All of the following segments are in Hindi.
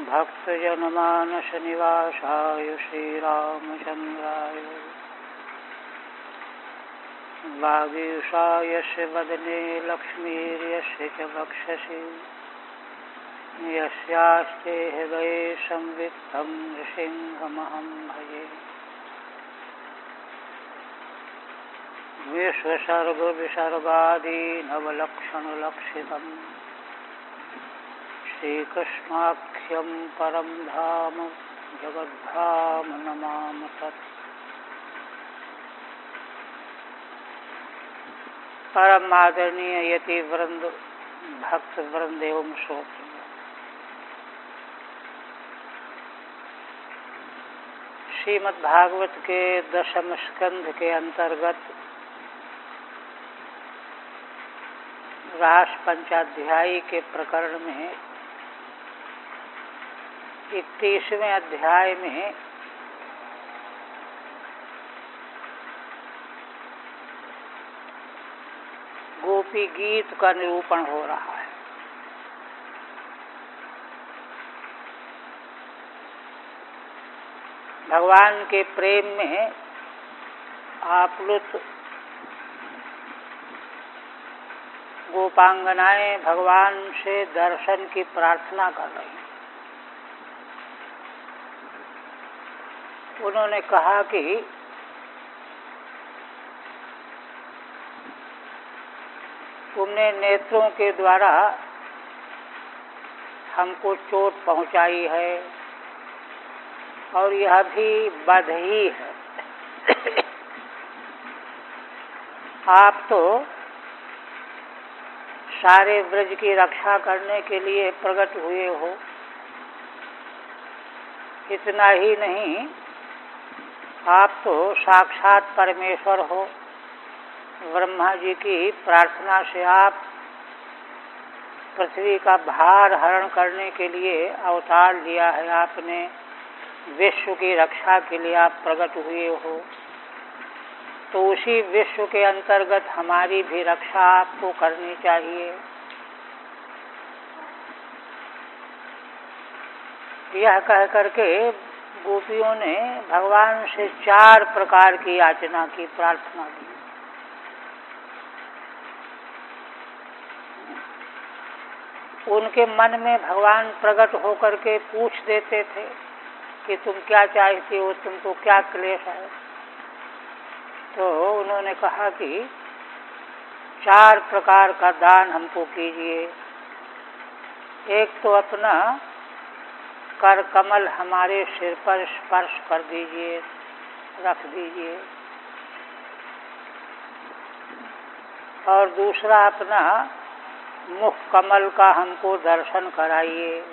भक्तजनमानस निवासाय श्रीरामचन्द्राय वागीशाय यस्य वदने लक्ष्मीर्यस्य च वक्षसि यस्यास्ते हृदये संवित्तं नृसिंहमहं भजे। विश्वसर्गविसर्गादीनवलक्षणलक्षितम् श्रीकृष्णाख्यं परं धाम जगद्धाम नमामि तत्। परम आदरणीय यति वृंद, भक्त वृंद एवं श्रोत्र, श्रीमद् भागवत के दशम स्कंध के अंतर्गत रास पंचाध्यायी के प्रकरण में 31वें अध्याय में गोपी गीत का निरूपण हो रहा है। भगवान के प्रेम में आप्लुत गोपांगनाएं भगवान से दर्शन की प्रार्थना कर रही हैं। उन्होंने कहा कि तुमने नेत्रों के द्वारा हमको चोट पहुंचाई है और यह भी बध ही है। आप तो सारे ब्रज की रक्षा करने के लिए प्रकट हुए हो। इतना ही नहीं, आप तो साक्षात परमेश्वर हो। ब्रह्मा जी की प्रार्थना से आप पृथ्वी का भार हरण करने के लिए अवतार लिया है। आपने विश्व की रक्षा के लिए आप प्रकट हुए हो, तो उसी विश्व के अंतर्गत हमारी भी रक्षा आपको करनी चाहिए। यह कह करके गोपियों ने भगवान से 4 प्रकार की याचना की, प्रार्थना की। उनके मन में भगवान प्रकट होकर के पूछ देते थे कि तुम क्या चाहती हो, तुमको क्या क्लेश है। तो उन्होंने कहा कि 4 प्रकार का दान हमको कीजिए। एक तो अपना कर कमल हमारे सिर पर स्पर्श कर दीजिए, रख दीजिए। और दूसरा अपना मुख कमल का हमको दर्शन कराइए।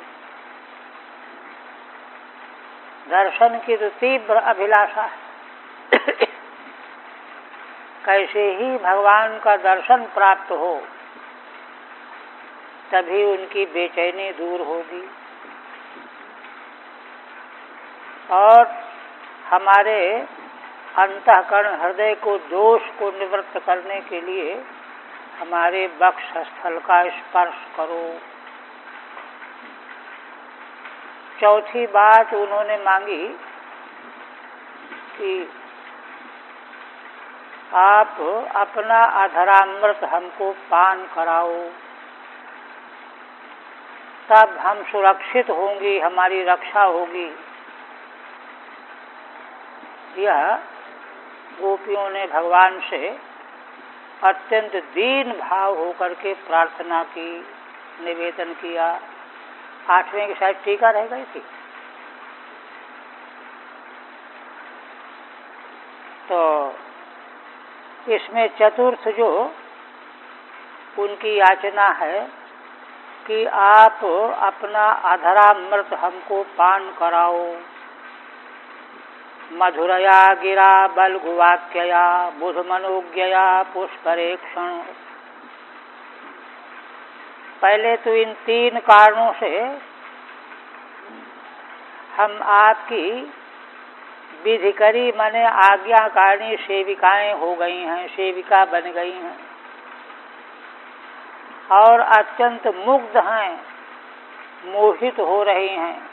दर्शन की तो तीव्र अभिलाषा है। कैसे ही भगवान का दर्शन प्राप्त हो, तभी उनकी बेचैनी दूर होगी। और हमारे अंतःकरण हृदय को दोष को निवृत्त करने के लिए हमारे वक्षस्थल का स्पर्श करो। चौथी बात उन्होंने मांगी कि आप अपना अधरामृत हमको पान कराओ, तब हम सुरक्षित होंगी, हमारी रक्षा होगी। यह गोपियों ने भगवान से अत्यंत दीन भाव होकर के प्रार्थना की, निवेदन किया। 8वें की शायद टीका रह गई थी। तो इसमें चतुर्थ जो उनकी याचना है कि आप अपना अधरामृत हमको पान कराओ। मधुरया गिरा बलगुवाक्यया बुधमनोज्ञया पुष्करेक्षण। पहले तो इन 3 कारणों से हम आपकी विधिकरी माने आज्ञाकारिणी सेविकाएं हो गई हैं, सेविका बन गई हैं और अत्यंत मुग्ध हैं, मोहित हो रही हैं।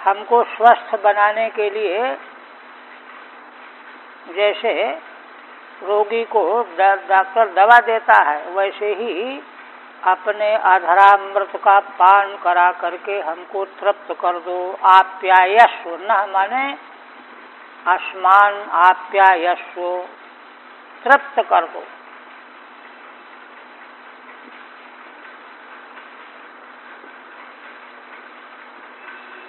हमको स्वस्थ बनाने के लिए जैसे रोगी को डॉक्टर दवा देता है, वैसे ही अपने अधरामृत का पान करा करके हमको तृप्त कर दो। आप्यायस्व, न माने अस्मान आप्यायस्व, तृप्त कर दो।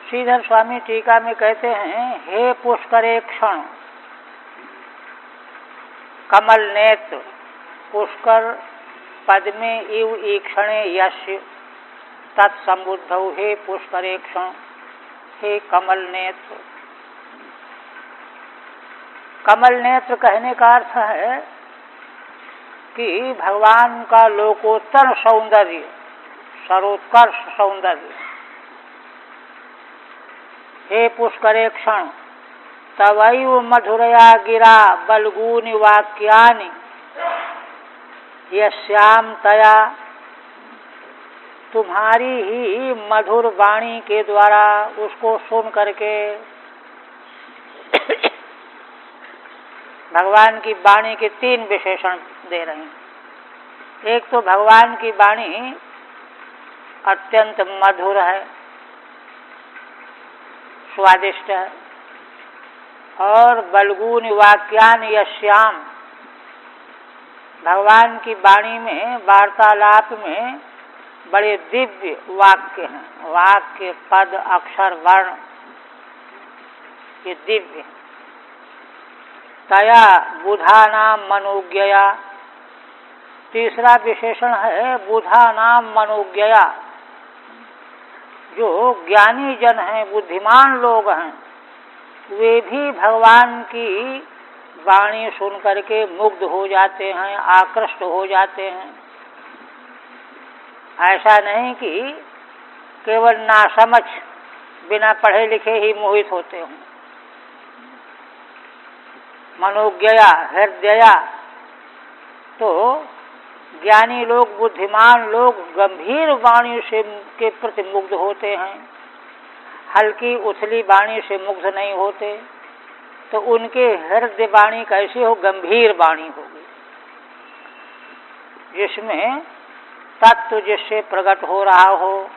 श्रीधर स्वामी टीका में कहते हैं, हे पुष्करेक्षण कमल नेत्र, पुष्कर पद में इव ईक्षणे यस्य तत्संबुद्धौ, हे पुष्करेक्षण, हे कमल नेत्र। कमल नेत्र कहने का अर्थ है कि भगवान का लोकोत्तर सौंदर्य, सर्वोत्कर्ष सौंदर्य। हे पुष्करेक्षण तवैव मधुरया गिरा बलगूनि वाक्यानि यस्याम तया, तुम्हारी ही मधुर वाणी के द्वारा उसको सुन करके भगवान की वाणी के 3 विशेषण दे रहे हैं। एक तो भगवान की वाणी अत्यंत मधुर है, स्वादिष्ट है, और बलगून वाक्यान यश्याम, भगवान की वाणी में, वार्तालाप में बड़े दिव्य वाक्य हैं। वाक्य, पद, अक्षर, वर्ण ये दिव्य हैं। तया बुधानाम मनोज्ञया, तीसरा विशेषण है बुधानाम मनोज्ञया, जो ज्ञानी जन हैं, बुद्धिमान लोग हैं, वे भी भगवान की वाणी सुन करके मुग्ध हो जाते हैं, आकृष्ट हो जाते हैं। ऐसा नहीं कि केवल नासमझ बिना पढ़े लिखे ही मोहित होते हों। मनोज्ञया, हृदया, तो ज्ञानी लोग, बुद्धिमान लोग गंभीर वाणी से के प्रति मुग्ध होते हैं, हल्की उथली वाणी से मुग्ध नहीं होते। तो उनके हृदय वाणी कैसी हो? गंभीर वाणी होगी, जिसमें तत्व जिससे प्रकट हो रहा हो।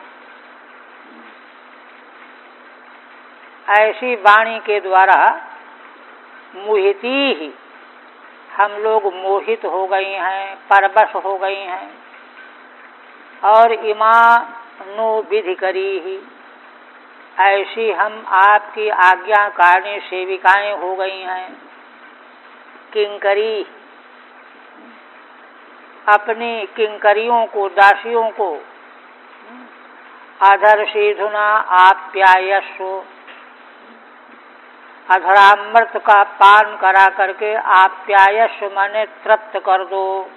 ऐसी वाणी के द्वारा मोहिती ही, हम लोग मोहित हो गई हैं, परवश हो गई हैं। और इमानो विधि करी ही, ऐसी हम आपकी आज्ञाकारिणी सेविकाएं हो गई हैं। किंकरी, अपनी किंकरियों को, दासियों को अधर सीधुना आप्यायस्व, अधरामृत का पान करा करके आप्यायस्व माने तृप्त कर दो,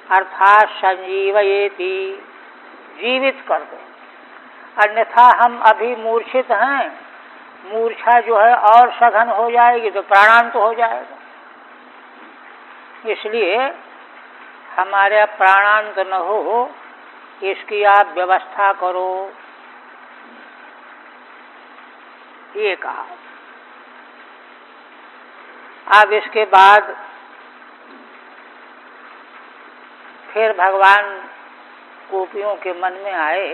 अर्थात संजीवयेति, जीवित कर दो। अन्यथा हम अभी मूर्छित हैं, मूर्छा जो है और सघन हो जाएगी तो प्राणांत हो जाएगा। इसलिए हमारे प्राणांत न हो, इसकी आप व्यवस्था करो, ये कहा। अब इसके बाद फिर भगवान गोपियों के मन में आए,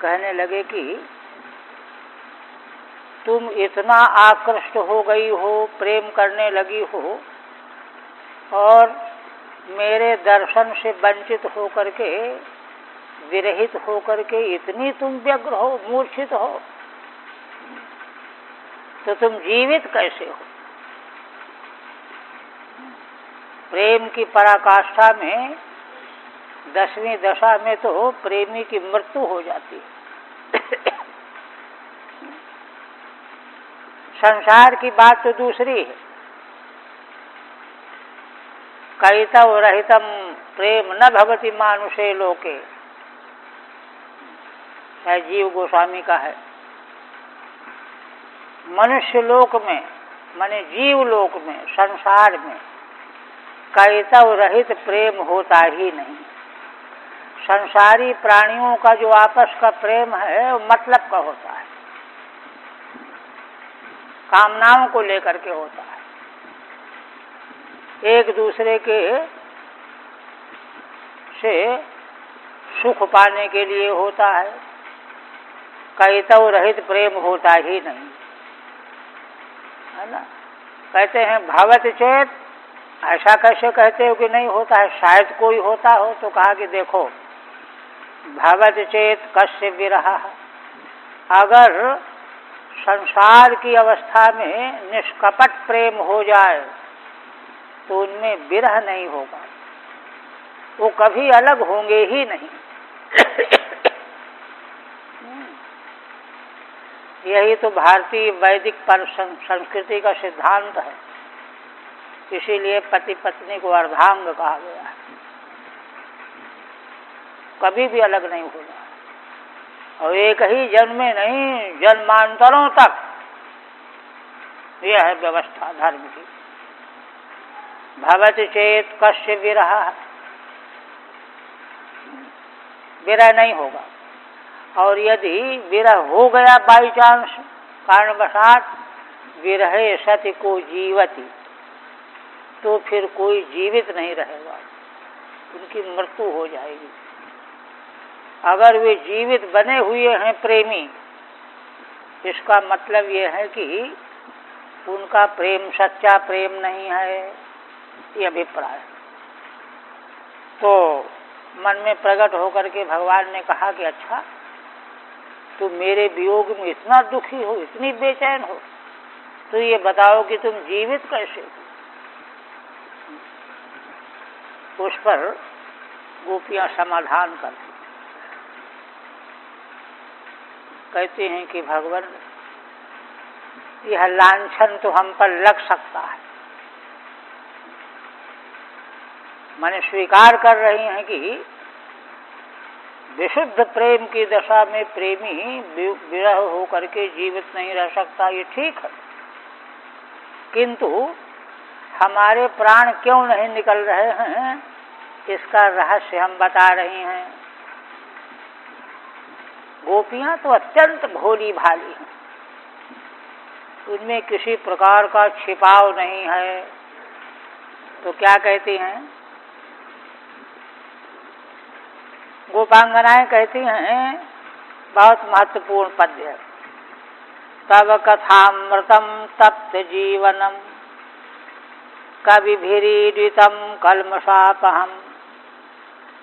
कहने लगे कि तुम इतना आकृष्ट हो गई हो, प्रेम करने लगी हो, और मेरे दर्शन से वंचित होकर के, विरहित होकर के इतनी तुम व्यग्र हो, मूर्छित हो, तो तुम जीवित कैसे हो? प्रेम की पराकाष्ठा में 10वीं दशा में तो प्रेमी की मृत्यु हो जाती है। संसार की बात तो दूसरी है। कैतव रहितम प्रेम न भवति मानुषे लोके, है जीव गोस्वामी का है। मनुष्य लोक में, माने जीव लोक में, संसार में कैतव रहित प्रेम होता ही नहीं। संसारी प्राणियों का जो आपस का प्रेम है वो मतलब का होता है। कामनाओं को लेकर के होता है, एक दूसरे के से सुख पाने के लिए होता है। कैतव रहित प्रेम होता ही नहीं, है ना। कहते हैं भवत चेत, ऐसा कैसे कहते हो कि नहीं होता है, शायद कोई होता हो। तो कहा कि देखो, भवत चेत कस्य विरह, अगर संसार की अवस्था में निष्कपट प्रेम हो जाए तो उनमें विरह नहीं होगा, वो कभी अलग होंगे ही नहीं। यही तो भारतीय वैदिक पर संस्कृति का सिद्धांत है। इसीलिए पति पत्नी को अर्धांग कहा गया है, कभी भी अलग नहीं होगा, और एक ही जन्म में नहीं, जन्मांतरों तक यह है व्यवस्था धर्म की। भवति चेत कस्य विरह, विरह नहीं होगा। और यदि विरह हो गया बाई चांस कारणवशात, विरहे सति को जीवति, तो फिर कोई जीवित नहीं रहेगा, उनकी मृत्यु हो जाएगी। अगर वे जीवित बने हुए हैं प्रेमी, इसका मतलब यह है कि उनका प्रेम सच्चा प्रेम नहीं है, ये अभिप्राय। तो मन में प्रकट होकर के भगवान ने कहा कि अच्छा, तुम मेरे वियोग में इतना दुखी हो, इतनी बेचैन हो, तो ये बताओ कि तुम जीवित कैसे हो। उस पर गोपियां समाधान करती, कहती हैं कि भगवान, यह लांछन तो हम पर लग सकता है। माने स्वीकार कर रही हैं कि विशुद्ध प्रेम की दशा में प्रेमी विरह होकर के जीवित नहीं रह सकता, ये ठीक है, किंतु हमारे प्राण क्यों नहीं निकल रहे हैं, इसका रहस्य हम बता रही हैं। गोपियां तो अत्यंत भोली भाली हैं, उनमें किसी प्रकार का छिपाव नहीं है। तो क्या कहती हैं गोपांगनाएं, कहती हैं, बहुत महत्वपूर्ण पद्य है। तव कथामृतम तप्त जीवनम कविभिरीडितम कल्मषापहम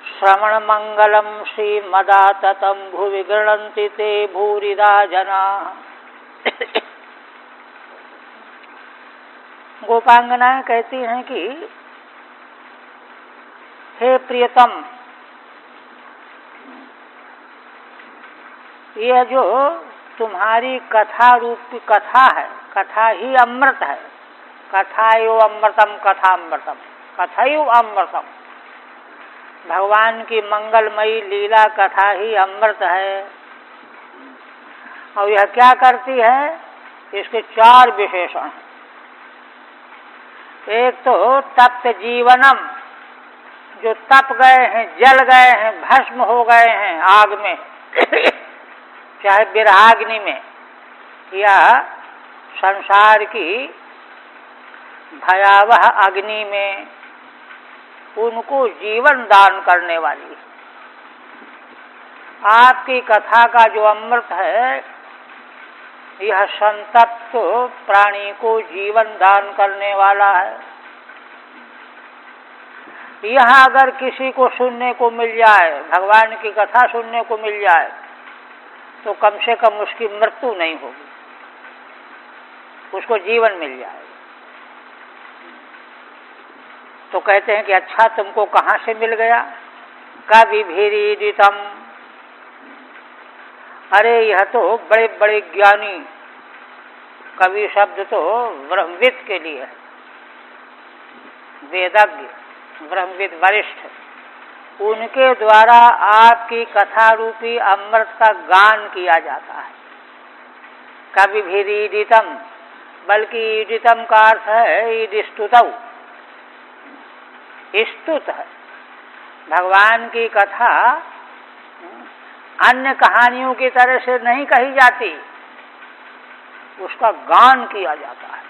श्रवण मंगलम श्रीमदाततम भुवि गृह्णन्ति ते भूरिदा जना। गोपांगनाएं कहती हैं कि हे प्रियतम, यह जो तुम्हारी कथा रूपी कथा है, कथा ही अमृत है। कथायो अमृतम कथामृतम, कथायो अमृतम, भगवान की मंगलमयी लीला कथा ही अमृत है। और यह क्या करती है, इसके चार विशेषण। एक तो तप्त जीवनम, जो तप गए हैं, जल गए हैं, भस्म हो गए हैं आग में, चाहे विरहाग्नि में या संसार की भयावह अग्नि में, उनको जीवन दान करने वाली। आपकी कथा का जो अमृत है, यह संतप्त प्राणी को जीवन दान करने वाला है। यह अगर किसी को सुनने को मिल जाए, भगवान की कथा सुनने को मिल जाए, तो कम से कम उसकी मृत्यु नहीं होगी, उसको जीवन मिल जाए। तो कहते हैं कि अच्छा, तुमको कहाँ से मिल गया। कविभिरीडितम, अरे यह तो बड़े बड़े ज्ञानी, कवि शब्द तो ब्रह्मविद के लिए है, वेदज्ञ, ब्रह्मविद, वरिष्ठ, उनके द्वारा आपकी कथा रूपी अमृत का गान किया जाता है। कविभिरीडितम, बल्कि ईडितम का अर्थ है ईडिस्तुतौ, स्तुत है। भगवान की कथा अन्य कहानियों की तरह से नहीं कही जाती, उसका गान किया जाता है।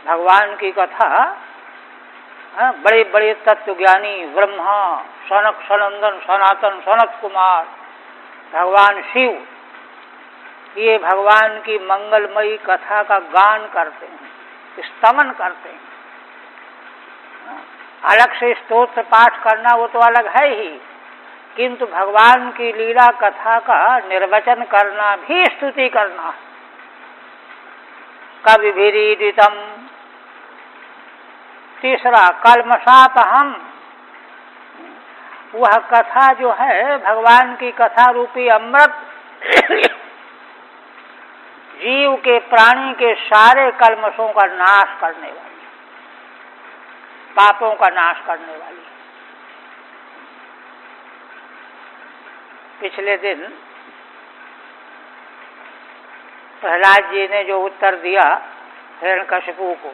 भगवान की कथा बड़े बड़े तत्वज्ञानी ब्रह्मा, सनक सनंदन सनातन सनत कुमार, भगवान शिव, ये भगवान की मंगलमयी कथा का गान करते हैं, स्तमन करते हैं। अलग से स्तोत्र पाठ करना वो तो अलग है ही, किंतु भगवान की लीला कथा का निर्वचन करना भी स्तुति करना है। कविभिरीडितम, तीसरा कल्मषापहम, वह कथा जो है भगवान की कथा रूपी अमृत जीव के प्राणी के सारे कल्मषों का नाश करने वाली, पापों का नाश करने वाली। पिछले दिन प्रहलाद जी ने जो उत्तर दिया हिरण्यकशिपु को,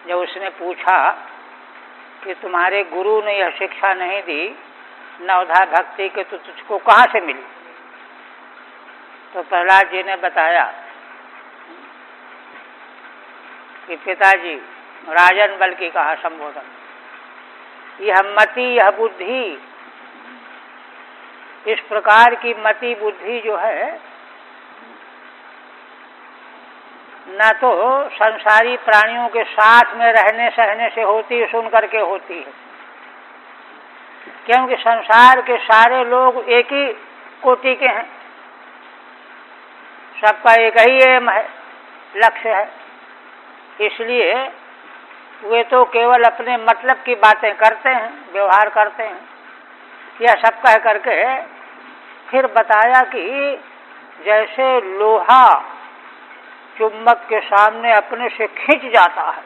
जब उसने पूछा कि तुम्हारे गुरु ने यह शिक्षा नहीं दी नवधा भक्ति के, तो तुझको कहाँ से मिली? तो प्रहलाद जी ने बताया कि पिताजी, राजन बल की कहा संबोधन, यह मति यह बुद्धि, इस प्रकार की मति बुद्धि जो है न तो संसारी प्राणियों के साथ में रहने सहने से होती है, सुन करके होती है, क्योंकि संसार के सारे लोग एक ही कोटि के हैं, सबका एक ही एम है, लक्ष्य है। इसलिए वे तो केवल अपने मतलब की बातें करते हैं, व्यवहार करते हैं। यह सब कह करके फिर बताया कि जैसे लोहा चुंबक के सामने अपने से खींच जाता है,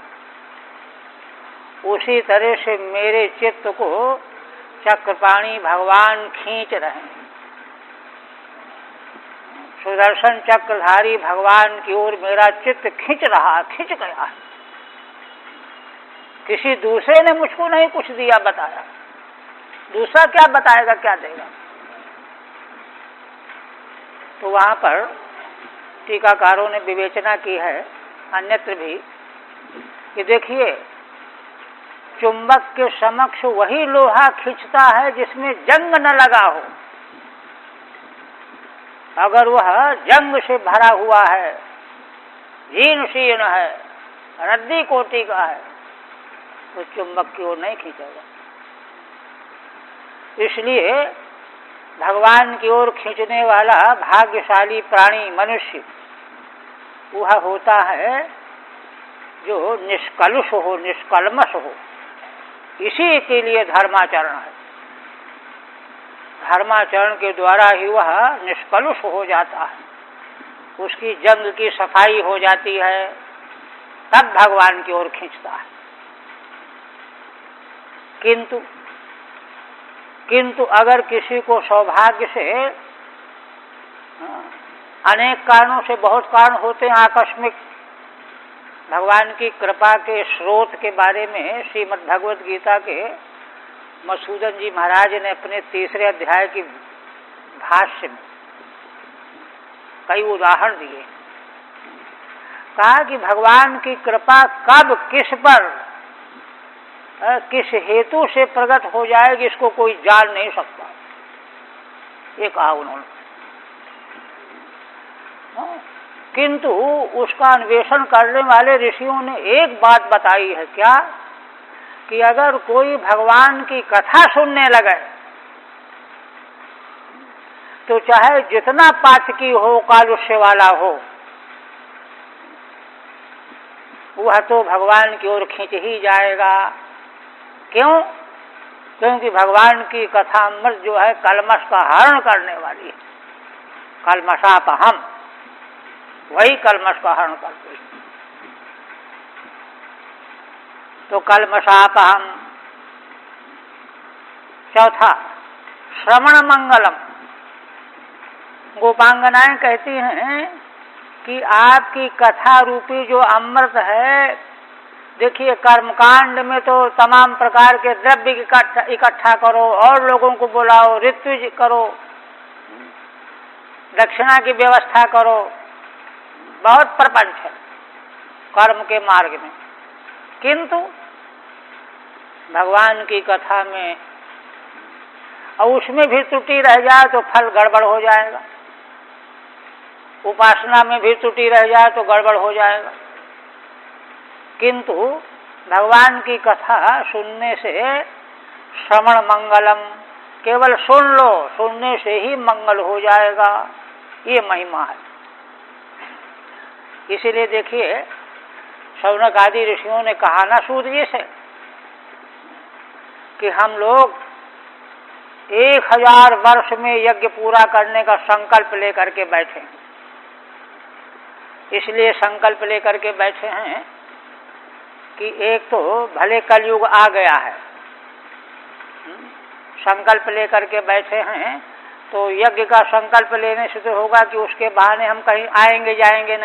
उसी तरह से मेरे चित्त को चक्रपाणी भगवान खींच रहे हैं। सुदर्शन चक्रधारी भगवान की ओर मेरा चित्त खींच रहा, खींच गया है। किसी दूसरे ने मुझको नहीं कुछ दिया, बताया, दूसरा क्या बताएगा, क्या देगा? तो वहां पर टीकाकारों ने विवेचना की है अन्यत्र भी कि देखिए, चुंबक के समक्ष वही लोहा खींचता है जिसमें जंग न लगा हो। अगर वह जंग से भरा हुआ है, जीर्ण शीर्ण है, रद्दी कोटि का है, तो चुंबक की ओर नहीं खींचेगा। इसलिए भगवान की ओर खींचने वाला भाग्यशाली प्राणी मनुष्य वह होता है जो निष्कलुष हो, निष्कल्मष हो। इसी के लिए धर्माचरण है। धर्माचरण के द्वारा ही वह निष्कलुष हो जाता है, उसकी जंग की सफाई हो जाती है, तब भगवान की ओर खींचता है। किंतु अगर किसी को सौभाग्य से, अनेक कारणों से, बहुत कारण होते हैं, आकस्मिक भगवान की कृपा के स्रोत के बारे में श्रीमद् भगवद गीता के मधुसूदन जी महाराज ने अपने 3 अध्याय की भाष्य में कई उदाहरण दिए। कहा कि भगवान की कृपा कब किस पर किस हेतु से प्रकट हो जाएगी, इसको कोई जान नहीं सकता, ये कहा उन्होंने। किंतु उसका अन्वेषण करने वाले ऋषियों ने एक बात बताई है, क्या? कि अगर कोई भगवान की कथा सुनने लगे तो चाहे जितना पातकी हो, कालुष्य वाला हो, वह तो भगवान की ओर खींच ही जाएगा। क्यों? क्योंकि भगवान की कथा अमृत जो है कलमश का हरण करने वाली है। कलमषापहम, वही कलमश का हरण करती है। तो कलमषापहम। चौथा, श्रवण मंगलम। गोपांगनाएं कहती हैं कि आपकी कथा रूपी जो अमृत है, देखिए कर्मकांड में तो तमाम प्रकार के द्रव्य इकट्ठा करो और लोगों को बुलाओ, ऋत्विज करो, दक्षिणा की व्यवस्था करो, बहुत प्रपंच है कर्म के मार्ग में, किंतु भगवान की कथा में और उसमें भी त्रुटि रह जाए तो फल गड़बड़ हो जाएगा, उपासना में भी त्रुटि रह जाए तो गड़बड़ हो जाएगा। किंतु भगवान की कथा सुनने से श्रवण मंगलम, केवल सुन लो, सुनने से ही मंगल हो जाएगा, ये महिमा है। इसीलिए देखिए शौनक आदि ऋषियों ने कहा ना सूत जी से कि हम लोग 1000 वर्ष में यज्ञ पूरा करने का संकल्प लेकर के बैठे। इसलिए संकल्प लेकर के बैठे हैं कि एक तो भले कलयुग आ गया है, संकल्प लेकर के बैठे हैं, तो यज्ञ का संकल्प लेने से तो होगा कि उसके बहाने हम कहीं आएंगे जाएंगे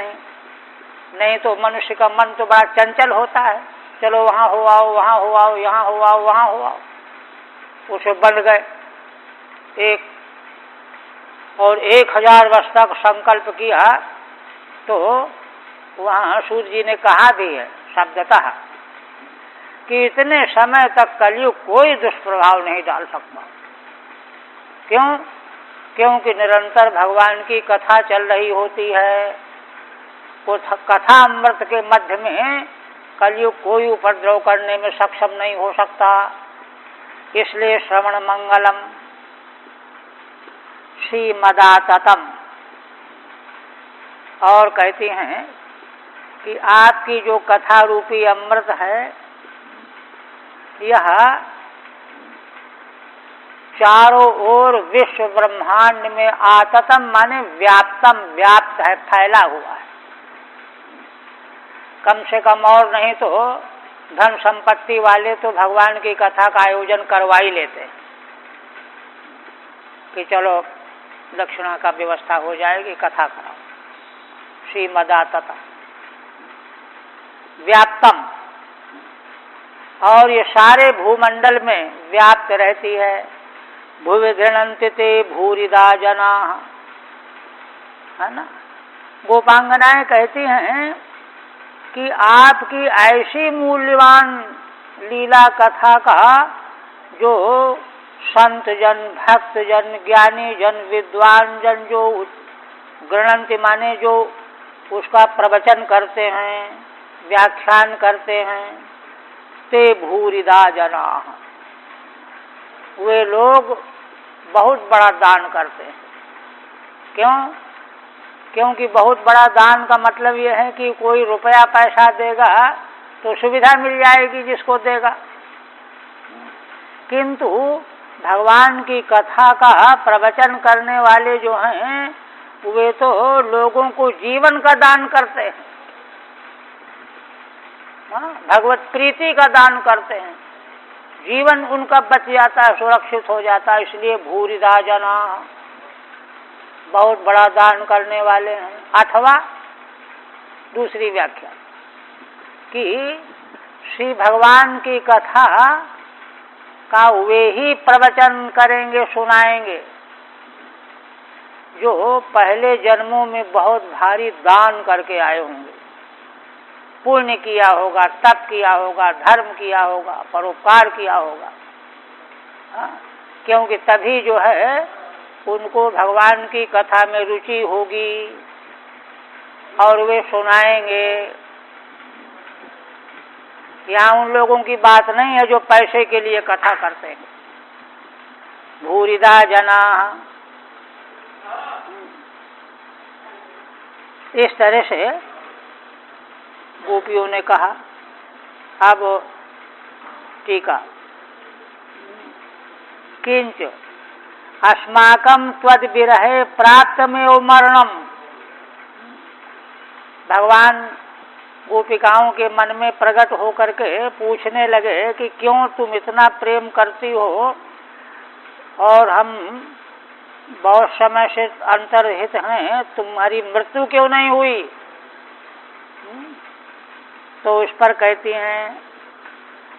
नहीं तो मनुष्य का मन तो बड़ा चंचल होता है, चलो वहाँ हो आओ, वहाँ हो आओ, यहाँ हो आओ, वहाँ हो आओ, उसे बन गए एक, और 1000 वर्ष तक संकल्प किया। तो वहाँ सूत जी ने कहा भी है शब्दतः कि इतने समय तक कलयुग कोई दुष्प्रभाव नहीं डाल सकता। क्यों? क्योंकि निरंतर भगवान की कथा चल रही होती है। कथा अमृत के मध्य में कलयुग कोई उपद्रव करने में सक्षम नहीं हो सकता। इसलिए श्रवण मंगलम श्रीमदाततम। और कहती हैं कि आपकी जो कथा रूपी अमृत है, यह चारों ओर विश्व ब्रह्मांड में आततम माने व्याप्तम, व्याप्त है, फैला हुआ है। कम से कम और नहीं तो धन संपत्ति वाले तो भगवान की कथा का आयोजन करवा ही लेते कि चलो दक्षिणा का व्यवस्था हो जाएगी, कथा कराओ। श्रीमदाततम व्याप्तम, और ये सारे भूमंडल में व्याप्त रहती है। भुवि गृह्णन्ति ते भूरिदा जना, है ना। गोपांगनाएं कहती हैं कि आपकी ऐसी मूल्यवान लीला कथा का जो संत जन, भक्त जन, ज्ञानी जन, विद्वान जन जो गृह्णन्ति माने जो उसका प्रवचन करते हैं, व्याख्यान करते हैं, ते भूरिदा जना, वे लोग बहुत बड़ा दान करते हैं। क्यों? क्योंकि बहुत बड़ा दान का मतलब यह है कि कोई रुपया पैसा देगा तो सुविधा मिल जाएगी जिसको देगा, किंतु भगवान की कथा का प्रवचन करने वाले जो हैं वे तो लोगों को जीवन का दान करते हैं, भगवत प्रीति का दान करते हैं, जीवन उनका बच जाता है, सुरक्षित हो जाता है। इसलिए भूरिदा जना, बहुत बड़ा दान करने वाले हैं। 8वां दूसरी व्याख्या कि श्री भगवान की कथा का वे ही प्रवचन करेंगे, सुनाएंगे जो पहले जन्मों में बहुत भारी दान करके आए होंगे, पुण्य किया होगा, तप किया होगा, धर्म किया होगा, परोपकार किया होगा। क्योंकि तभी जो है उनको भगवान की कथा में रुचि होगी और वे सुनाएंगे। यहाँ उन लोगों की बात नहीं है जो पैसे के लिए कथा करते हैं। भूरिदा जना, इस तरह से गोपियों ने कहा। अब टीका, किंच अस्माकं त्वद विरहे प्राप्तमेव मरणम। भगवान गोपिकाओं के मन में प्रकट होकर के पूछने लगे कि क्यों तुम इतना प्रेम करती हो और हम बहुत समय से अंतर्हित हैं, तुम्हारी मृत्यु क्यों नहीं हुई? तो इस पर कहती हैं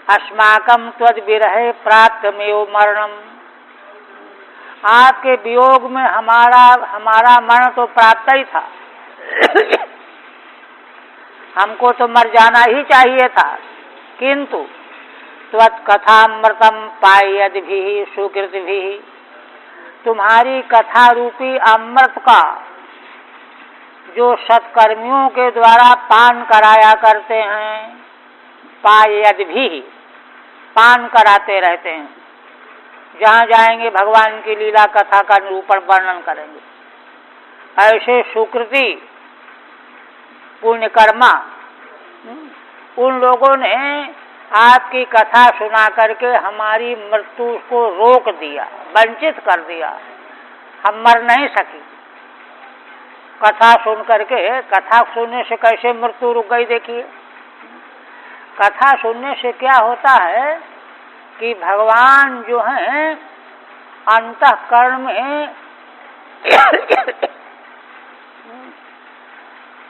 अस्माकं त्वद विरहे प्राप्तमेव मरणम। आपके वियोग में हमारा मरण तो प्राप्त ही था। हमको तो मर जाना ही चाहिए था, किंतु त्वत्कथामृतम पायद्भिः सुकृतिभिः, तुम्हारी कथा रूपी अमृत का जो सत्कर्मियों के द्वारा पान कराया करते हैं, पायद्भिः, पान कराते रहते हैं, जहाँ जाएंगे भगवान की लीला कथा का निरूपण वर्णन करेंगे। ऐसे सुकृति पुण्यकर्मा उन लोगों ने आपकी कथा सुना करके हमारी मृत्यु को रोक दिया, वंचित कर दिया, हम मर नहीं सकी। कथा सुन करके, कथा सुनने से कैसे मृत्यु रुक गई? देखिए, कथा सुनने से क्या होता है कि भगवान जो है अंतःकरण में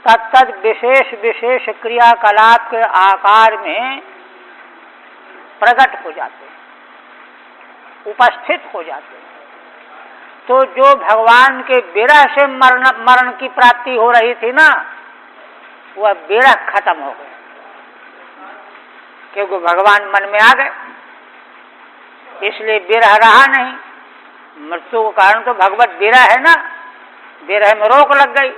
तत्त विशेष विशेष क्रियाकलाप के आकार में प्रकट हो जाते हैं, उपस्थित हो जाते हैं। तो जो भगवान के विरह से मरण की प्राप्ति हो रही थी ना, वह विरह खत्म हो गया, क्योंकि भगवान मन में आ गए, इसलिए विरह रहा नहीं। मृत्यु का कारण तो भगवत विरह है ना, विरह में रोक लग गई।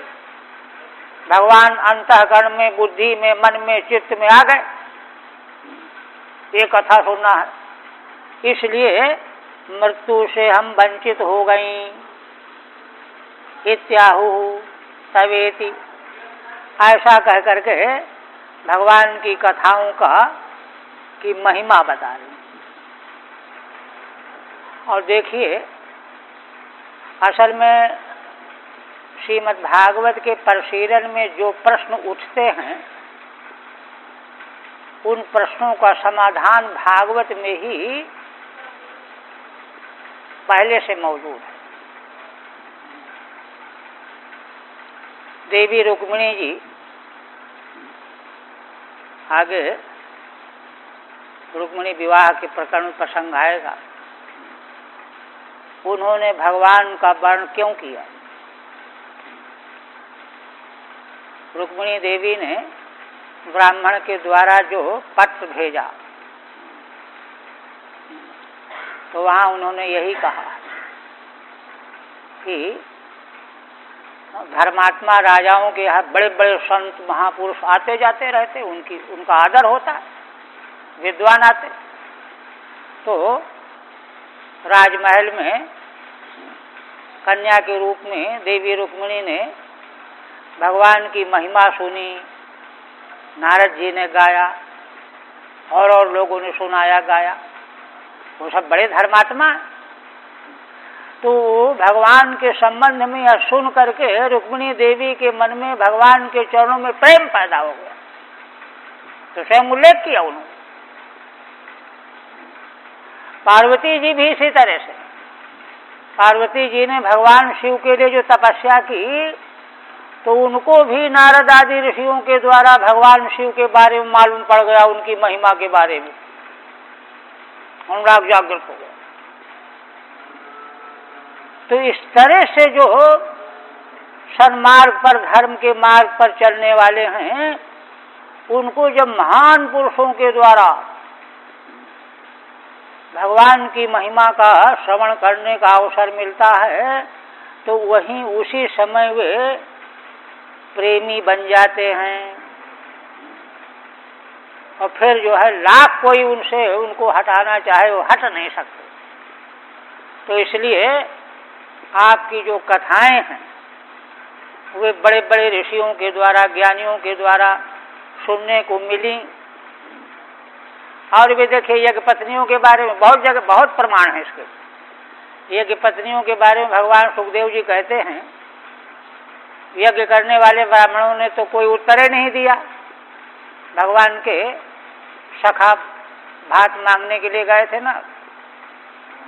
भगवान अंतःकरण में, बुद्धि में, मन में, चित्त में आ गए। ये कथा सुनना है, इसलिए मृत्यु से हम वंचित हो गई। इत्याहु तवेति, ऐसा कह करके भगवान की कथाओं की महिमा बता रही। और देखिए, असल में श्रीमद् भागवत के परिशीलन में जो प्रश्न उठते हैं, उन प्रश्नों का समाधान भागवत में ही पहले से मौजूद है। देवी रुक्मिणी जी, आगे रुक्मिणी विवाह के प्रकरण प्रसंग आएगा, उन्होंने भगवान का वर्ण क्यों किया? रुक्मिणी देवी ने ब्राह्मण के द्वारा जो पत्र भेजा, तो वहाँ उन्होंने यही कहा कि धर्मात्मा राजाओं के यहाँ बड़े बड़े संत महापुरुष आते जाते रहते, उनका आदर होता, विद्वान आते। तो राजमहल में कन्या के रूप में देवी रुक्मिणी ने भगवान की महिमा सुनी, नारद जी ने गाया और लोगों ने सुनाया गाया, वो सब बड़े धर्मात्मा। तो भगवान के संबंध में यह सुन करके रुक्मिणी देवी के मन में भगवान के चरणों में प्रेम पैदा हो गया, तो स्वयं उल्लेख किया उन्होंने। पार्वती जी भी इसी तरह से, पार्वती जी ने भगवान शिव के लिए जो तपस्या की, तो उनको भी नारद आदि ऋषियों के द्वारा भगवान शिव के बारे में मालूम पड़ गया, उनकी महिमा के बारे में अनुराग जागृत हो गया। तो इस तरह से जो सन्मार्ग पर, धर्म के मार्ग पर चलने वाले हैं, उनको जब महान पुरुषों के द्वारा भगवान की महिमा का श्रवण करने का अवसर मिलता है, तो वहीं उसी समय वे प्रेमी बन जाते हैं, और फिर जो है लाख कोई उनको हटाना चाहे वो हट नहीं सकते। तो इसलिए आपकी जो कथाएं हैं, वे बड़े बड़े ऋषियों के द्वारा, ज्ञानियों के द्वारा सुनने को मिली। और वे देखिए, यज्ञ पत्नियों के बारे में बहुत जगह बहुत प्रमाण है इसके। यज्ञ पत्नियों के बारे में भगवान सुखदेव जी कहते हैं, यज्ञ करने वाले ब्राह्मणों ने तो कोई उत्तर ही नहीं दिया। भगवान के सखा भात मांगने के लिए गए थे ना,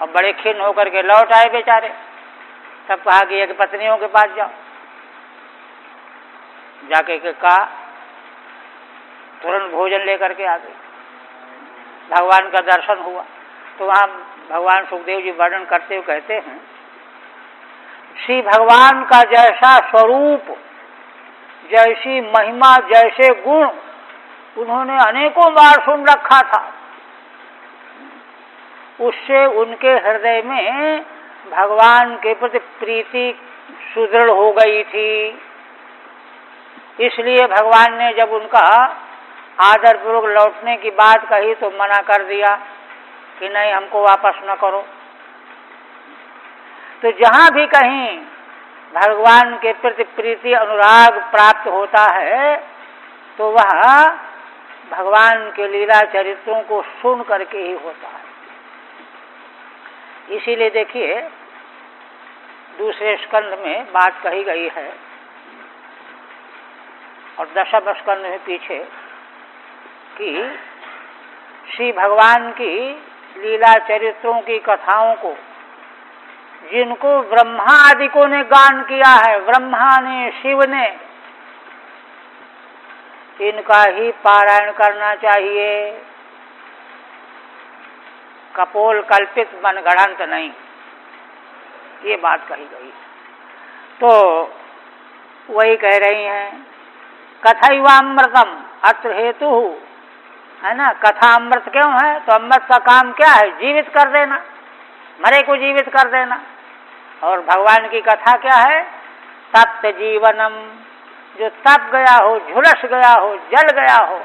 और बड़े खिन्न होकर के लौट आए बेचारे। तब कहा कि यज्ञ पत्नियों के पास जाओ, जाके के कहा, तुरंत भोजन लेकर के आ गए। भगवान का दर्शन हुआ। तो वहाँ भगवान सुखदेव जी वर्णन करते हुए कहते हैं, श्री भगवान का जैसा स्वरूप जैसी महिमा, जैसे गुण उन्होंने अनेकों बार सुन रखा था। उससे उनके हृदय में भगवान के प्रति प्रीति सुदृढ़ हो गई थी। इसलिए भगवान ने जब उनका आदरपूर्वक लौटने की बात कही तो मना कर दिया कि नहीं, हमको वापस न करो। तो जहाँ भी कहीं भगवान के प्रति प्रीति अनुराग प्राप्त होता है तो वह भगवान के लीला चरित्रों को सुन करके ही होता है। इसीलिए देखिए दूसरे स्कंद में बात कही गई है और दशम स्कंद में पीछे कि श्री भगवान की लीला चरित्रों की कथाओं को जिनको ब्रह्मा आदिकों ने गान किया है, ब्रह्मा ने, शिव ने, इनका ही पारायण करना चाहिए, कपोल कल्पित मनगढ़ंत नहीं, ये बात कही गई। तो वही कह रही हैं कथैवामृतम अत्र हेतु है ना। कथा अमृत क्यों है? तो अमृत का काम क्या है? जीवित कर देना, मरे को जीवित कर देना। और भगवान की कथा क्या है? तप्त जीवनम, जो तप गया हो, झुलस गया हो, जल गया हो,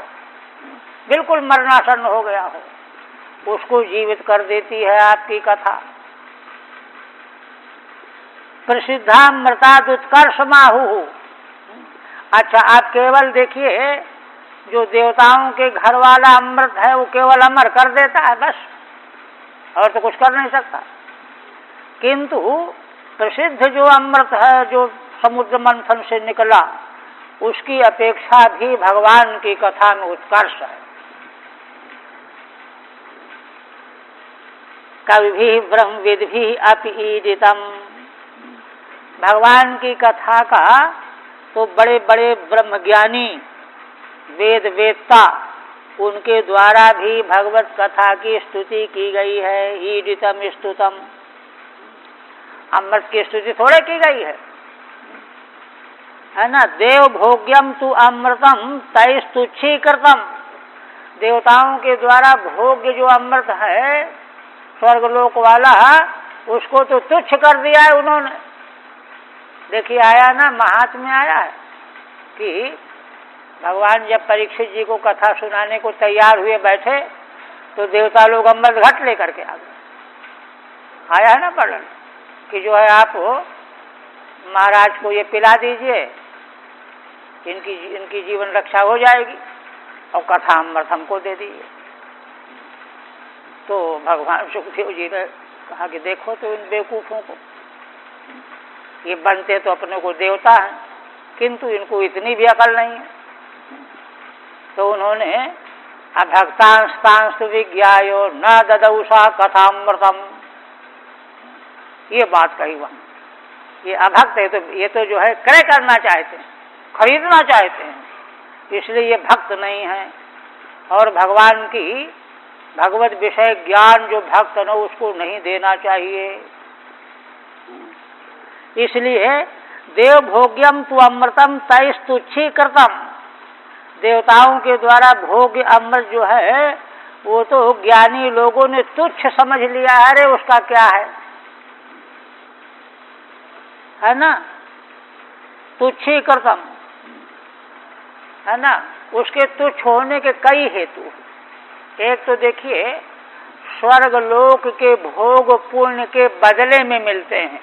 बिल्कुल मरणासन्न हो गया हो, उसको जीवित कर देती है आपकी कथा। प्रसिद्धामृताद उत्कर्ष माहु। अच्छा, आप केवल देखिए जो देवताओं के घर वाला अमृत है वो केवल अमर कर देता है बस, और तो कुछ कर नहीं सकता। किंतु प्रसिद्ध जो अमृत है जो समुद्र मंथन से निकला, उसकी अपेक्षा भी भगवान की कथा में उत्कर्ष है। कविभिः ब्रह्मविद्भिः अपि ईदितम्। भगवान की कथा का तो बड़े बड़े ब्रह्मज्ञानी, वेद वेदता, उनके द्वारा भी भगवत कथा की स्तुति की गई है। ईदितम स्तुतम, अमृत की स्तुति थोड़े की गई है ना। देव भोग्यम तु अमृतम तैस्तुच्छीकृतम। देवताओं के द्वारा भोग्य जो अमृत है स्वर्गलोक वाला, उसको तो तुच्छ कर दिया है उन्होंने। देखिए आया ना, महात्म्य आया है कि भगवान जब परीक्षित जी को कथा सुनाने को तैयार हुए बैठे तो देवता लोग अमृत घट लेकर के आ गए। आया है ना वर्णन कि जो है आप महाराज को ये पिला दीजिए, इनकी जीवन रक्षा हो जाएगी, और कथा अमृत हमको दे दीजिए। तो भगवान सुखदेव जी ने कहा कि देखो तो इन बेवकूफ़ों को, ये बनते तो अपने को देवता हैं किंतु इनको इतनी भी अकल नहीं है। तो उन्होंने अभक्तांस्तांस्तु विज्ञायो न ददौषा कथामृतम, ये बात कही वहाँ। ये अभक्त है, तो ये तो जो है क्रय करना चाहते हैं, खरीदना चाहते हैं, इसलिए ये भक्त नहीं है। और भगवान की भगवत विषय ज्ञान जो भक्त न उसको नहीं देना चाहिए। इसलिए देव भोग्यम तु अमृतम तैस्तुच्छीकृतम। देवताओं के द्वारा भोग्य अमृत जो है वो तो ज्ञानी लोगों ने तुच्छ समझ लिया। अरे उसका क्या है ना, तुच्छीकृतम है ना। उसके तुच्छ होने के कई हेतु। एक तो देखिए स्वर्ग लोक के भोग पुण्य के बदले में मिलते हैं।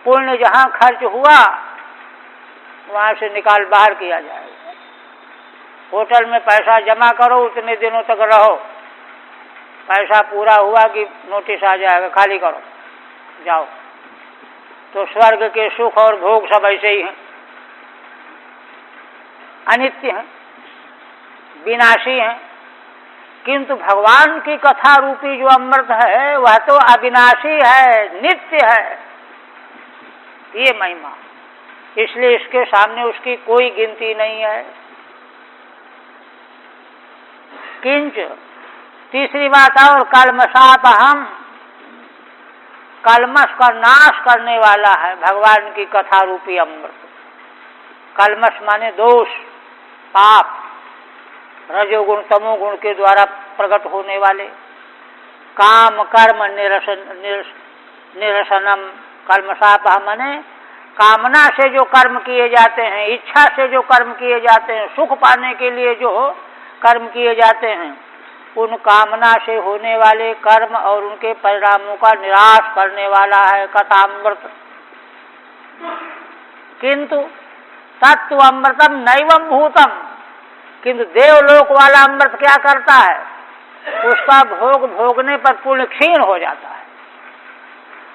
पुण्य जहाँ खर्च हुआ वहाँ से निकाल बाहर किया जाएगा। होटल में पैसा जमा करो, उतने दिनों तक रहो, पैसा पूरा हुआ कि नोटिस आ जाएगा खाली करो जाओ। तो स्वर्ग के सुख और भोग सब ऐसे ही हैं, अनित्य हैं, विनाशी हैं। किंतु भगवान की कथा रूपी जो अमृत है वह तो अविनाशी है, नित्य है, ये महिमा। इसलिए इसके सामने उसकी कोई गिनती नहीं है। किंच तीसरी बात और कल्मषापहम, कल्मष का नाश करने वाला है भगवान की कथा रूपी अमृत। कल्मष माने दोष, पाप, रजोगुण तमोगुण के द्वारा प्रकट होने वाले। काम कर्म निरसनम, कल्मषापः माने कामना से जो कर्म किए जाते हैं, इच्छा से जो कर्म किए जाते हैं, सुख पाने के लिए जो कर्म किए जाते हैं, उन कामना से होने वाले कर्म और उनके परिणामों का निराश करने वाला है कथामृत। किंतु तत्व अमृतम नैवम भूतम, किंतु देवलोक वाला अमृत क्या करता है, उसका भोग भोगने पर पुण्य क्षीण हो जाता है।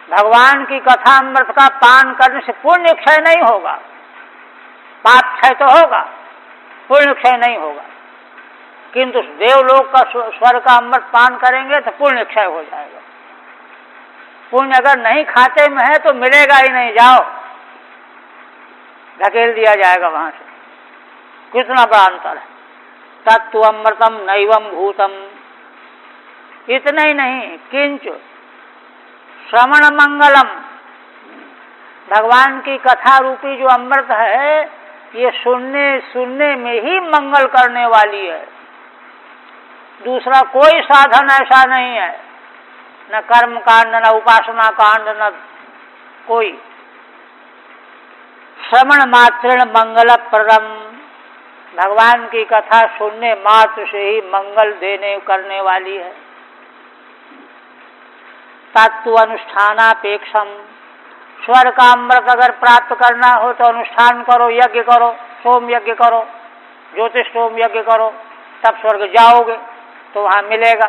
भगवान की कथा अमृत का पान करने से पुण्य क्षय नहीं होगा, पाप क्षय तो होगा, पुण्य क्षय नहीं होगा। किंतु देवलोक का स्वर्ग का अमृत पान करेंगे तो पुण्य क्षय हो जाएगा। पुण्य अगर नहीं खाते में है तो मिलेगा ही नहीं, जाओ, धकेल दिया जाएगा वहां से। कितना बड़ा अंतर है। तत्व अमृतम नैवम भूतम। इतना ही नहीं, किंच श्रवण मंगलम, भगवान की कथा रूपी जो अमृत है, ये सुनने में ही मंगल करने वाली है। दूसरा कोई साधन ऐसा नहीं है, न कर्म कांड, न उपासना कांड, न कोई। श्रवण मात्रेण मंगल प्रदम, भगवान की कथा सुनने मात्र से ही मंगल देने करने वाली है। तत्व अनुष्ठानापेक्षम, स्वर्ग का अमृत अगर प्राप्त करना हो तो अनुष्ठान करो, यज्ञ करो, सोम यज्ञ करो, ज्योतिष सोम यज्ञ करो, तब स्वर्ग जाओगे तो वहां मिलेगा।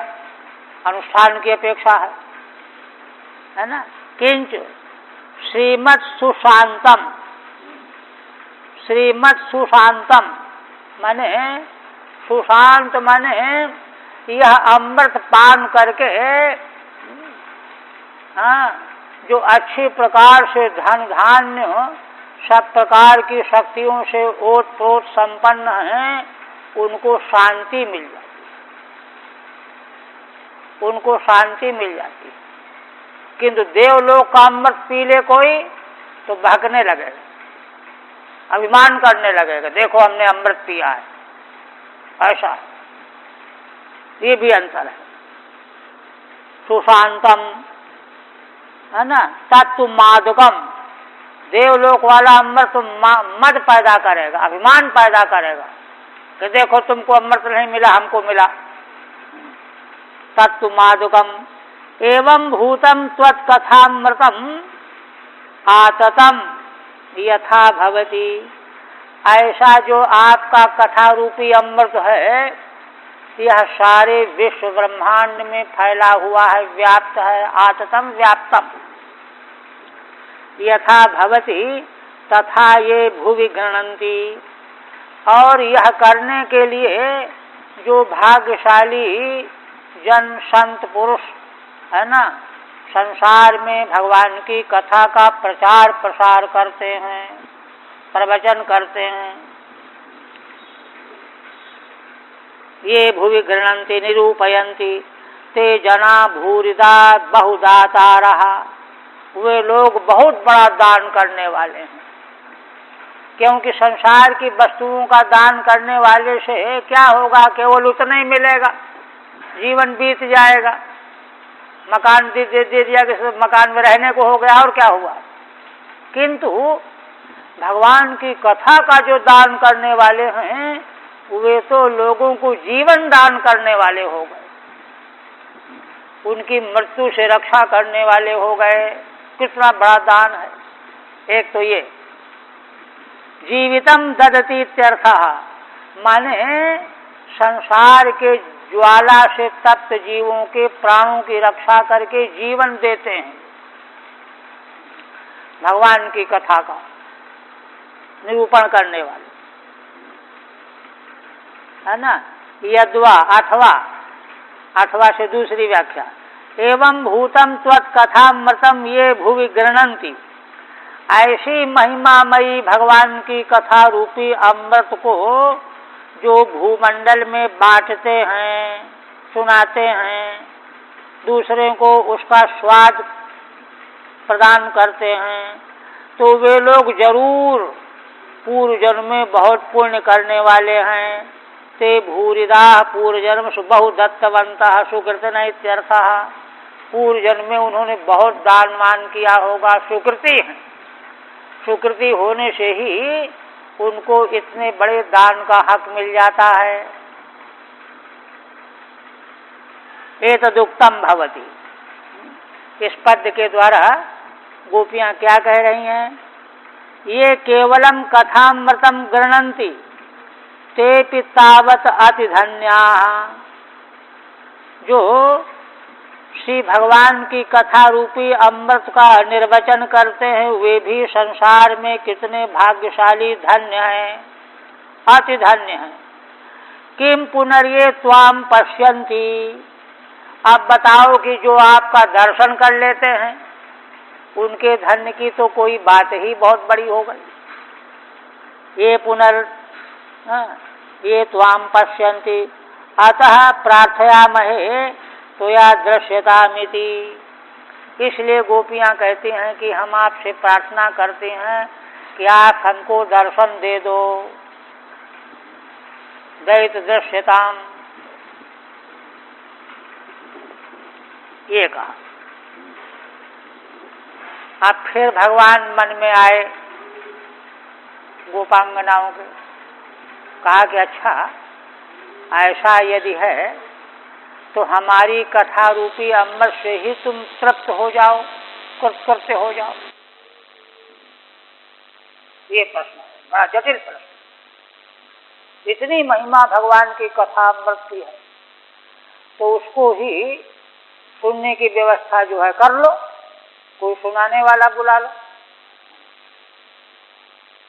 अनुष्ठान की अपेक्षा है ना। किंच श्रीमत् सुशांतम, श्रीमत् सुशांतम माने सुशांत माने यह अमृत पान करके जो अच्छी प्रकार से धन धान्य सब प्रकार की शक्तियों से ओत प्रोत संपन्न हैं, उनको शांति मिल जाती, उनको शांति मिल जाती। किंतु देवलोक का अमृत पी ले कोई तो भगने लगेगा, अभिमान करने लगेगा, देखो हमने अमृत पिया है, ऐसा। ये भी अंतर है। सुशांतम है ना। तत्व मादकम, देवलोक वाला अमृत मद पैदा करेगा, अभिमान पैदा करेगा कि देखो तुमको अमृत नहीं मिला, हमको मिला। तत्व मादकम एवं भूतम त्वत्कथामृतम आततम यथा भवति, ऐसा जो आपका कथा रूपी अमृत है, यह सारे विश्व ब्रह्मांड में फैला हुआ है, व्याप्त है। आततम व्याप्तम यथा भवति तथा ये भुवि गृह्णन्ति, और यह करने के लिए जो भाग्यशाली जन संत पुरुष है ना, संसार में भगवान की कथा का प्रचार प्रसार करते हैं, प्रवचन करते हैं, ये भुवि गृह्णन्ति निरूपयन्ति ते जना भूरिदा बहुदातारः, वे लोग बहुत बड़ा दान करने वाले हैं। क्योंकि संसार की वस्तुओं का दान करने वाले से क्या होगा, केवल उतना ही मिलेगा, जीवन बीत जाएगा, मकान दे दिया कि मकान में रहने को हो गया, और क्या हुआ। किंतु भगवान की कथा का जो दान करने वाले हैं, वे तो लोगों को जीवन दान करने वाले हो गए, उनकी मृत्यु से रक्षा करने वाले हो गए। कितना बड़ा दान है। एक तो ये जीवितम ददति इत्यर्थः, माने संसार के ज्वाला से तप्त जीवों के प्राणों की रक्षा करके जीवन देते हैं। भगवान की कथा का निरूपण करने वाले है ना। यद्वा अथवा से दूसरी व्याख्या, एवं भूतम त्वत्कथामृतम ये भुवि गृह्णन्ति, ऐसी महिमामयी भगवान की कथा रूपी अमृत को जो भूमंडल में बांटते हैं, सुनाते हैं, दूसरे को उसका स्वाद प्रदान करते हैं, तो वे लोग जरूर पूर्व जन्म में बहुत पुण्य करने वाले हैं। ते भूरिदा पूर्व जन्म बहु दत्तवंतः सुकृतन इत्यर्थः। पूर्व जन्म में उन्होंने बहुत दान मान किया होगा, सुकृति है। सुकृति होने से ही उनको इतने बड़े दान का हक मिल जाता है। एतदुक्तम भवति। इस पद के द्वारा गोपियां क्या कह रही हैं? ये केवलम कथामृतम गृह्णन्ति तेपि तावत अतिधन्याः। जो श्री भगवान की कथा रूपी अमृत का निर्वचन करते हैं वे भी संसार में कितने भाग्यशाली धन्य हैं, अति धन्य हैं। किम पुनर्ये त्वाम पश्यन्ति। अब बताओ कि जो आपका दर्शन कर लेते हैं उनके धन्य की तो कोई बात ही बहुत बड़ी हो गई। ये त्वाम पश्यन्ति अतः प्रार्थयामहे त्वया दृश्यतामिति। इसलिए गोपियां कहती हैं कि हम आपसे प्रार्थना करते हैं कि आप हमको दर्शन दे दो। दैत दृश्यताम, ये कहा। अब फिर भगवान मन में आए गोपांगनाओं के, कहा कि अच्छा ऐसा यदि है तो हमारी कथा रूपी अमृत से ही तुम तृप्त हो जाओ, कृतकृत्य हो जाओ। ये प्रश्न है, बड़ा जटिल प्रश्न। इतनी महिमा भगवान की कथा अमृत की है तो उसको ही सुनने की व्यवस्था जो है कर लो, कोई सुनाने वाला बुला लो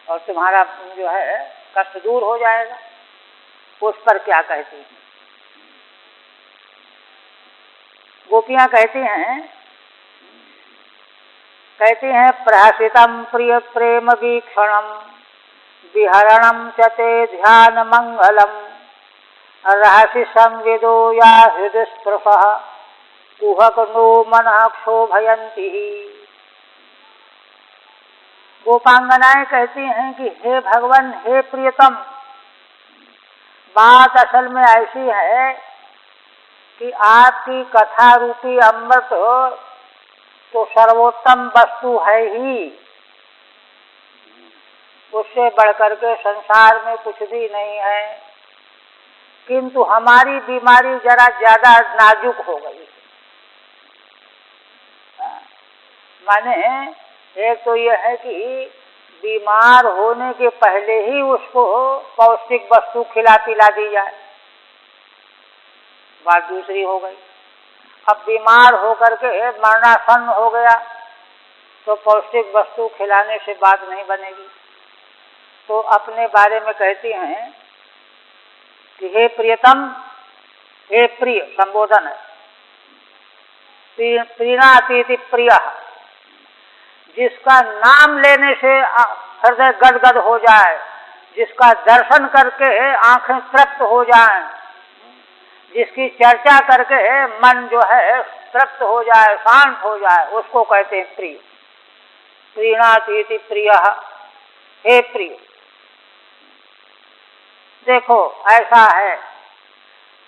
और तुम्हारा जो है कष्ट दूर हो जाएगा। उस पर क्या कहती हैं गोपियां? कहती हैं प्रहसितम प्रिय प्रेम वीक्षणम विहरणम च ते ध्यान मंगलम रहसि संविदो या हृदय स्पृशः कुहक नो मनः क्षोभयन्ति। गोपांगनाएं कहती हैं कि हे भगवान, हे प्रियतम, बात असल में ऐसी है कि आपकी कथा रूपी अमृत तो सर्वोत्तम वस्तु है ही, उससे बढ़कर के संसार में कुछ भी नहीं है। किंतु हमारी बीमारी जरा ज्यादा नाजुक हो गई। माने एक तो यह है कि बीमार होने के पहले ही उसको पौष्टिक वस्तु खिला पिला दी जाए, बात दूसरी हो गई। अब बीमार होकर के मरणासन्न हो गया तो पौष्टिक वस्तु खिलाने से बात नहीं बनेगी। तो अपने बारे में कहती हैं कि हे प्रियतम, हे प्रिय, संबोधन है। प्रीणातीति प्रिय, जिसका नाम लेने से हृदय गदगद हो जाए, जिसका दर्शन करके आंखें तृप्त हो जाएं, जिसकी चर्चा करके मन जो है तृप्त हो जाए, शांत हो जाए, उसको कहते हैं प्रिय। प्रीणातीति प्रिय, हे प्रिय। देखो ऐसा है,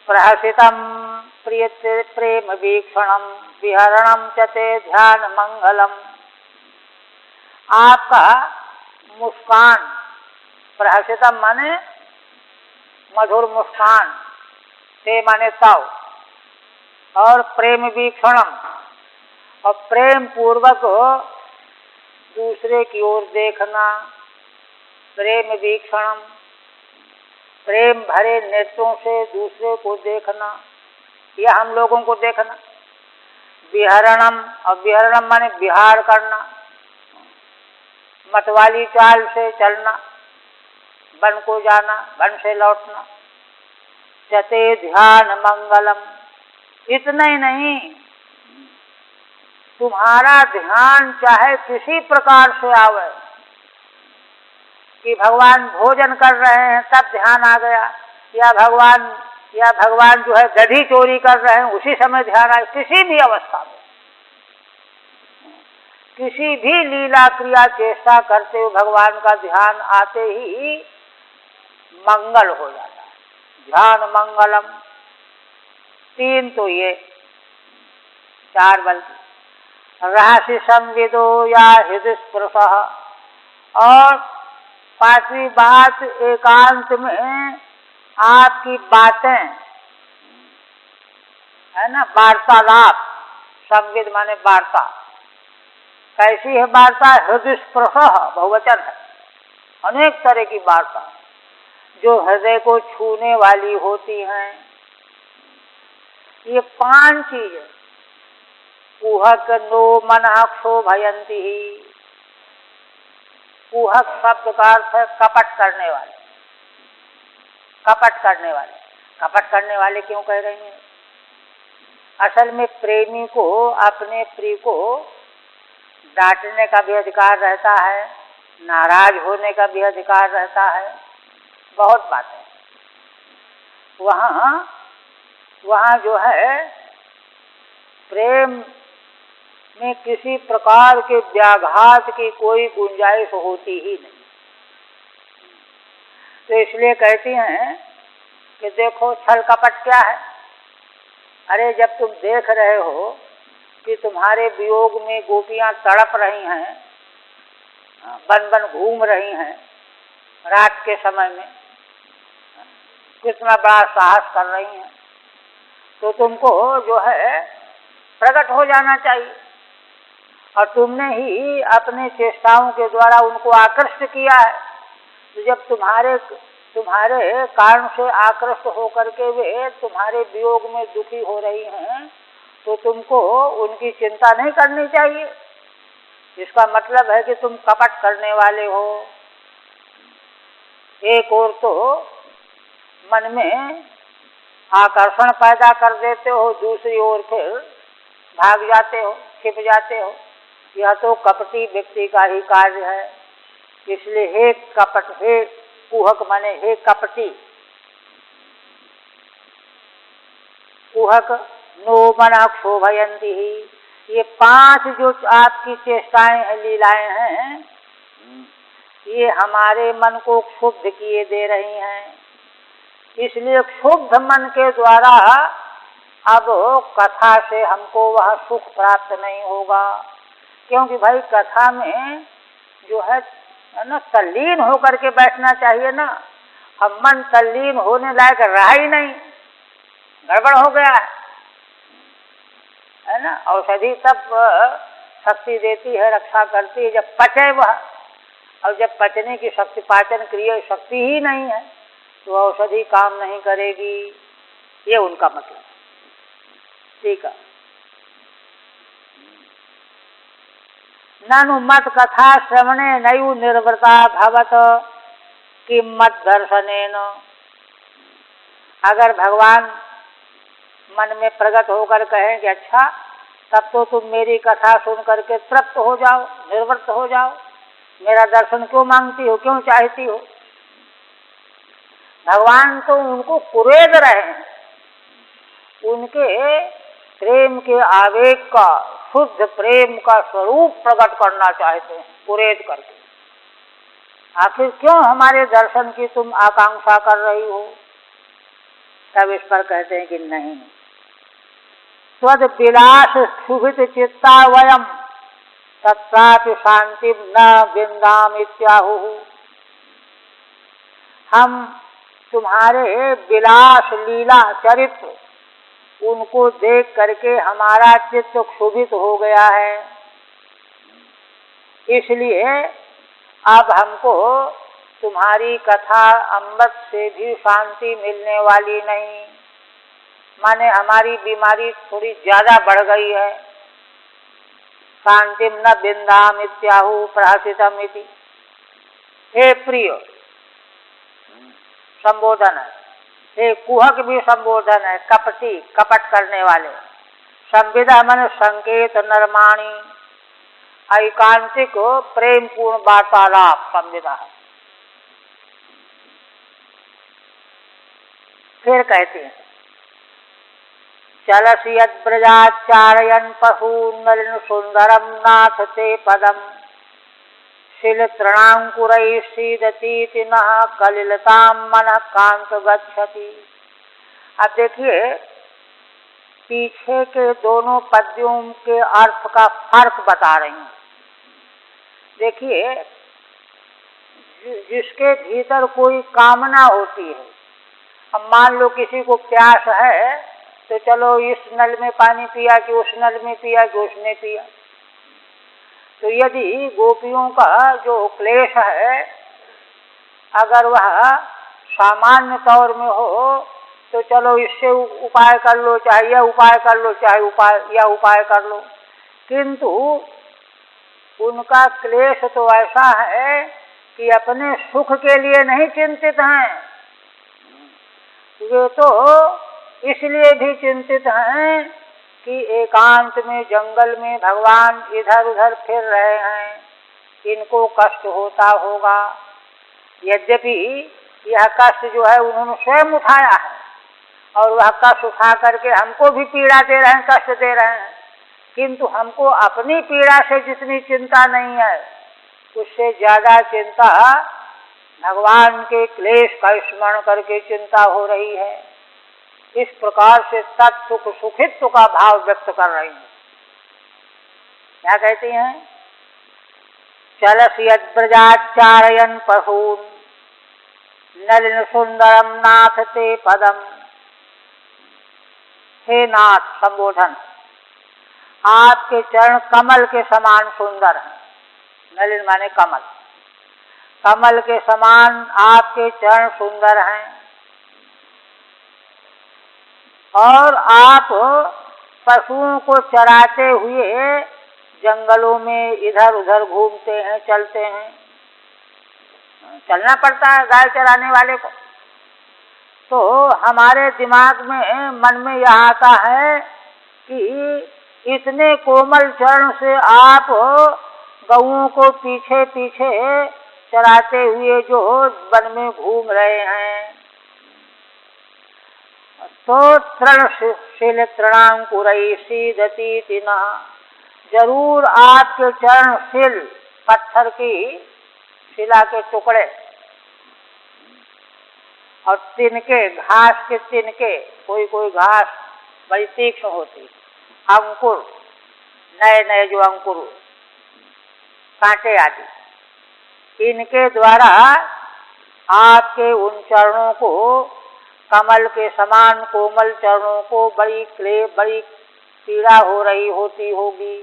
प्रहसितम प्रिय प्रेम वीक्षणम विहरणम च ते ध्यान मंगलम। आपका मुस्कान, प्रहसितम माने मधुर मुस्कान, ते माने ताव, और प्रेम वीक्षणम, और प्रेम पूर्वक दूसरे की ओर देखना। प्रेम वीक्षणम, प्रेम भरे नेत्रों से दूसरे को देखना या हम लोगों को देखना। विहरणम, और विहरणम माने विहार करना, मतवाली चाल से चलना, वन को जाना, वन से लौटना। चते ध्यान मंगलम, इतना ही नहीं, तुम्हारा ध्यान चाहे किसी प्रकार से आवे, कि भगवान भोजन कर रहे हैं तब ध्यान आ गया, या भगवान जो है दही चोरी कर रहे हैं उसी समय ध्यान आए, किसी भी अवस्था में किसी भी लीला क्रिया चेष्टा करते हुए भगवान का ध्यान आते ही मंगल हो जाता है। ध्यान मंगलम, 3 तो ये, 4 बल्कि रहस्य संविदो या हृदय स्पृश, और 5वीं बात एकांत में आपकी बातें है ना, वार्तालाप। संविद माने वार्ता। कैसी है वार्ता? हृदय स्पृश, बहुवचन है। अनेक तरह की वार्ता जो हृदय को छूने वाली होती हैं। ये 5 चीजें, कुहक नो मनः क्षोभयंती ही। कुहक शब्द का अर्थ है कपट करने वाले। कपट करने वाले, कपट करने वाले क्यों कह रही हैं? असल में प्रेमी को अपने प्रिय को डांटने का भी अधिकार रहता है, नाराज होने का भी अधिकार रहता है, बहुत बातें। वहाँ जो है प्रेम में किसी प्रकार के व्याघात की कोई गुंजाइश होती ही नहीं। तो इसलिए कहती हैं कि देखो छल कपट क्या है। अरे जब तुम देख रहे हो कि तुम्हारे वियोग में गोपियां तड़प रही हैं, बन बन घूम रही हैं रात के समय में, कितना बड़ा साहस कर रही हैं, तो तुमको जो है प्रकट हो जाना चाहिए। और तुमने ही अपने चेष्टाओं के द्वारा उनको आकृष्ट किया है। तो जब तुम्हारे कारण से आकृष्ट होकर के वे तुम्हारे वियोग में दुखी हो रही हैं, तो तुमको उनकी चिंता नहीं करनी चाहिए। इसका मतलब है कि तुम कपट करने वाले हो। एक ओर तो मन में आकर्षण पैदा कर देते हो, दूसरी ओर फिर भाग जाते हो, छिप जाते हो। यह तो कपटी व्यक्ति का ही कार्य है। इसलिए हे कपट, हे कुहक माने हे कपटी, कुहक नो मना क्षोभयंती ही। ये 5 जो आपकी चेष्टाएं हैं, लीलाएं हैं, ये हमारे मन को क्षुब्ध किए दे रही हैं। इसलिए क्षुब्ध मन के द्वारा अब कथा से हमको वह सुख प्राप्त नहीं होगा। क्योंकि भाई कथा में जो है ना तल्लीन होकर के बैठना चाहिए ना। हम मन तल्लीन होने लायक रहा ही नहीं, गड़बड़ हो गया है ना। औषधि तब शक्ति देती है, रक्षा करती है जब पचे वह, और जब पचने की शक्ति, पाचन क्रिया शक्ति ही नहीं है, तो औषधि काम नहीं करेगी। ये उनका मतलब। ठीक है। ननु मत कथा श्रवणे नयु निर्वृता भवत कि मत दर्शनेन। अगर भगवान मन में प्रकट होकर कहें कि अच्छा, तब तो तुम मेरी कथा सुन करके तृप्त हो जाओ, निर्वृत्त हो जाओ, मेरा दर्शन क्यों मांगती हो, क्यों चाहती हो। भगवान तो उनको कुरेद रहे हैं, उनके प्रेम के आवेग का, शुद्ध प्रेम का स्वरूप प्रकट करना चाहते हैं कुरेद करके। आखिर क्यों हमारे दर्शन की तुम आकांक्षा कर रही हो। तब इस पर कहते हैं कि नहीं, त्वद विलास क्षुभित चित्ता वयम तत्रापि शांति न विंदाम इत्याहु। हम तुम्हारे विलास लीला चरित्र उनको देख करके हमारा चित्त क्षुभित हो गया है। इसलिए अब हमको तुम्हारी कथा अमृत से भी शांति मिलने वाली नहीं। माने हमारी बीमारी थोड़ी ज्यादा बढ़ गई है। शांतिम न बिंदाम इत्याहु प्रहसितम इति। हे प्रिय संबोधन है, हे कुहक भी संबोधन है, कपटी, कपट करने वाले। संविदा मन संकेत नरमाणी, एकांतिक प्रेम पूर्ण वार्तालाप संविदा है। फिर कहते हैं चलसि यद्व्रजाच्चारयन् पशून् नलिन सुन्दरं नाथ ते पदम् शिलतृणाङ्कुरैः सीदतीति नः कलिलतां मनः कांत गच्छति। अब देखिए पीछे के दोनों पद्यों के अर्थ का फर्क बता रही हूँ। देखिए जिसके भीतर कोई कामना होती है, अब मान लो किसी को प्यास है तो चलो इस नल में पानी पिया कि उस नल में पिया कि उसने पिया। तो यदि गोपियों का जो क्लेश है अगर वह सामान्य तौर में हो तो चलो इससे उपाय कर लो, चाहे यह उपाय कर लो, चाहे यह उपाय कर लो, किंतु उनका क्लेश तो ऐसा है कि अपने सुख के लिए नहीं चिंतित हैं। वे तो इसलिए भी चिंतित हैं कि एकांत में जंगल में भगवान इधर उधर फिर रहे हैं, इनको कष्ट होता होगा। यद्यपि यह कष्ट जो है उन्होंने स्वयं उठाया है और वह कष्ट उठा करके हमको भी पीड़ा दे रहे हैं, कष्ट दे रहे हैं, किंतु हमको अपनी पीड़ा से जितनी चिंता नहीं है उससे ज्यादा चिंता भगवान के क्लेश का स्मरण करके चिंता हो रही है। इस प्रकार से तत्सुख सुखित्व का भाव व्यक्त कर रही हैं। क्या कहती हैं? चलसि यद्व्रजाच्चारयन् पशून् नलिन सुंदरम नाथ ते पदम। हे नाथ, संबोधन, आपके चरण कमल के समान सुंदर हैं। नलिन माने कमल, कमल के समान आपके चरण सुंदर हैं और आप पशुओं को चराते हुए जंगलों में इधर उधर घूमते हैं, चलते हैं। चलना पड़ता है गाय चराने वाले को। तो हमारे दिमाग में मन में यह आता है कि इतने कोमल चरण से आप गऊओं को पीछे पीछे चराते हुए जो वन में घूम रहे हैं, तो तृणशील तृणांकुरैः सीदतीति नः, जरूर आपके चरण शिल, पत्थर की शिला के टुकड़े और तिनके, घास के तिनके, कोई कोई घास बड़ी तीक्ष्ण होती, अंकुर, नए नए जो अंकुर, कांटे आदि, इनके द्वारा आपके उन चरणों को, कमल के समान कोमल चरणों को बड़ी पीड़ा हो रही होती होगी,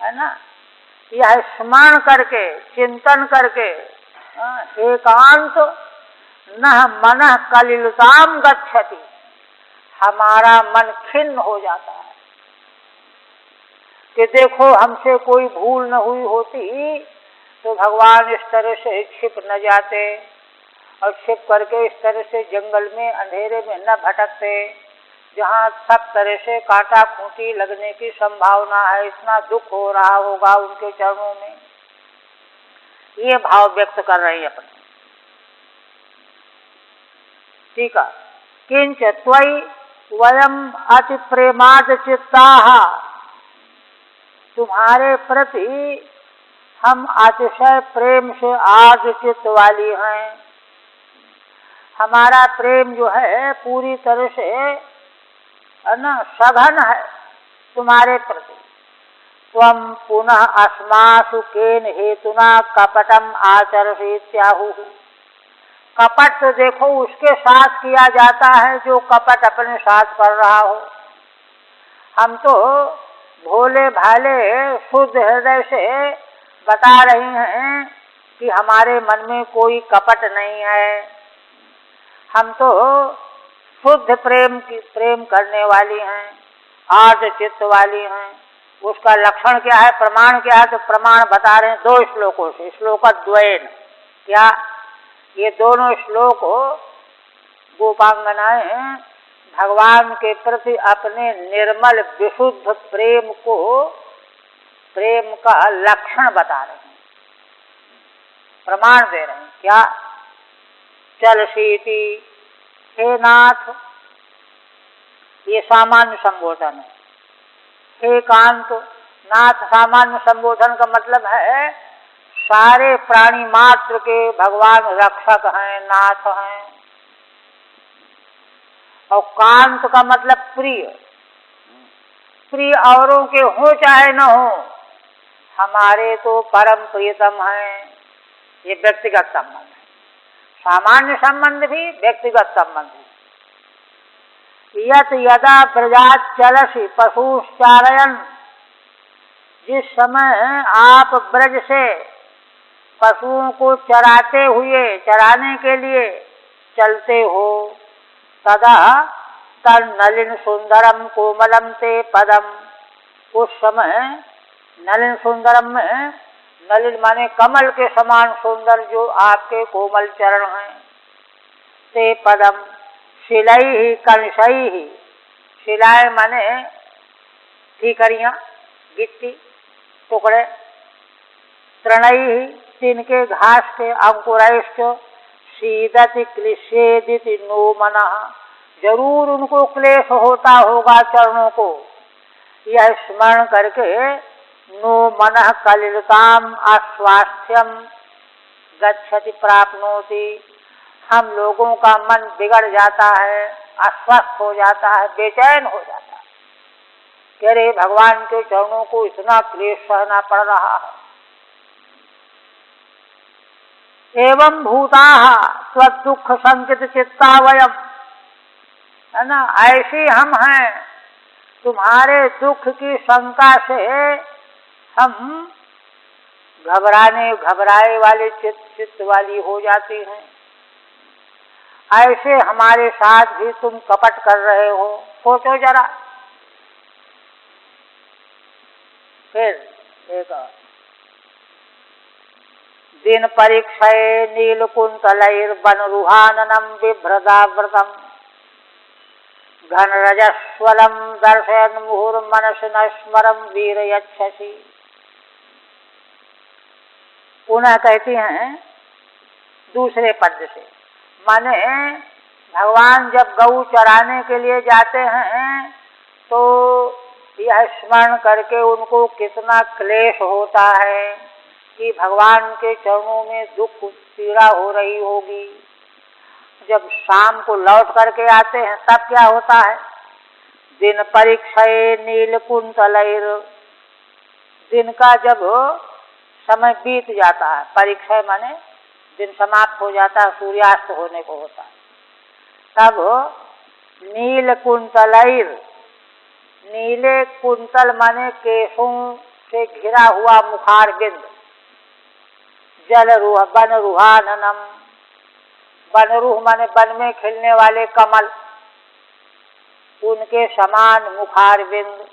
है ना। यह स्मरण करके, चिंतन करके एकांत नः मनः कलिलताम गच्छति, हमारा मन खिन्न हो जाता है कि देखो हमसे कोई भूल न हुई होती तो भगवान इस तरह से छिप न जाते और छिप करके इस तरह से जंगल में अंधेरे में न भटकते जहाँ सब तरह से कांटा खूंटी लगने की संभावना है। इतना दुख हो रहा होगा उनके चरणों में। ये भाव व्यक्त कर रहे हैं अपने। ठीक है। किंच त्वयि वयम अति प्रेमाद चित्ताः, तुम्हारे प्रति हम अतिशय प्रेम से आर्द्र चित्त वाली हैं। हमारा प्रेम जो है पूरी तरह से सघन है तुम्हारे प्रति। त्वं पुनः अस्मासु केन हेतुना कपटम आचरसीत्याहुः, कपट तो देखो उसके साथ किया जाता है जो कपट अपने साथ कर रहा हो। हम तो भोले भाले शुद्ध हृदय से बता रही हैं कि हमारे मन में कोई कपट नहीं है। हम तो शुद्ध प्रेम करने वाली हैं, आर्द्र चित्त वाली हैं। उसका लक्षण क्या है, प्रमाण क्या है? तो प्रमाण बता रहे हैं 2 श्लोकों से। श्लोकद्वयेन, क्या ये दोनों श्लोक गोपांगनाएं भगवान के प्रति अपने निर्मल विशुद्ध प्रेम को, प्रेम का लक्षण बता रहे हैं, प्रमाण दे रहे हैं। क्या? चलसीति, हे नाथ, ये सामान्य संबोधन है। हे कांत नाथ, सामान्य संबोधन का मतलब है सारे प्राणी मात्र के भगवान रक्षक हैं, नाथ हैं। और कांत का मतलब प्रिय, प्रिय औरों के हो चाहे न हो, हमारे तो परम प्रियतम हैं। ये व्यक्तिगत संबंध है, सामान्य संबंध भी, व्यक्तिगत संबंध भी। यत यदा ब्रजात चलसि पशुश्चारयन्, जिस समय आप ब्रज से पशुओं को चराते हुए, चराने के लिए चलते हो, तदा तन्नलिन सुंदरम कोमलम ते पदम, उस समय नलिन सुंदरम में, नलिन माने कमल के समान सुंदर जो आपके कोमल चरण हैं, ते पदम शिलाई कंसई, शिलाएं माने ठीकरियां, गिट्टी टुकड़े, तृणई तिनके घास के, अंकुरैश्च सीदति क्लिशेदिति नो मनः, जरूर उनको क्लेश होता होगा चरणों को, यह स्मरण करके नो मनः कलिलताम अस्वास्थ्यम गच्छति प्राप्नोति, हम लोगों का मन बिगड़ जाता है, अस्वस्थ हो जाता है, बेचैन हो जाता है। कह रहे भगवान के चरणों को इतना क्लेश सहना पड़ रहा है। एवं भूताः स्वदुख संकित चित्ता वयम, है ना, ऐसे हम हैं, तुम्हारे दुख की शंका से हम घबराए वाले चित्त वाली हो जाती हैं। ऐसे हमारे साथ भी तुम कपट कर रहे हो, सोचो जरा। फिर एक और, दिन परीक्षये नीलकुंतलैर्वनरुहाननं बिभ्रदाव्रतम् घनरजस्वलं दर्शयन् मुहुर्मनसि न स्मरं वीरयच्छसि। पुनः कहती हैं दूसरे पद से, माने भगवान जब गऊ चराने के लिए जाते हैं तो यह स्मरण करके उनको कितना क्लेश होता है कि भगवान के चरणों में दुख पीड़ा हो रही होगी। जब शाम को लौट करके आते हैं तब क्या होता है, दिन परीक्षये नीलकुंतलैर, दिन का जब समय बीत जाता है, परीक्षय माने दिन समाप्त हो जाता है, सूर्यास्त होने को होता है, तब नीलकुंतलैर, नीले कुंतल माने केशों से घिरा हुआ मुखार बिंद, जलरुह बनरुहाननम, बनरुह माने वन में खिलने वाले कमल, उनके समान मुखार बिंद,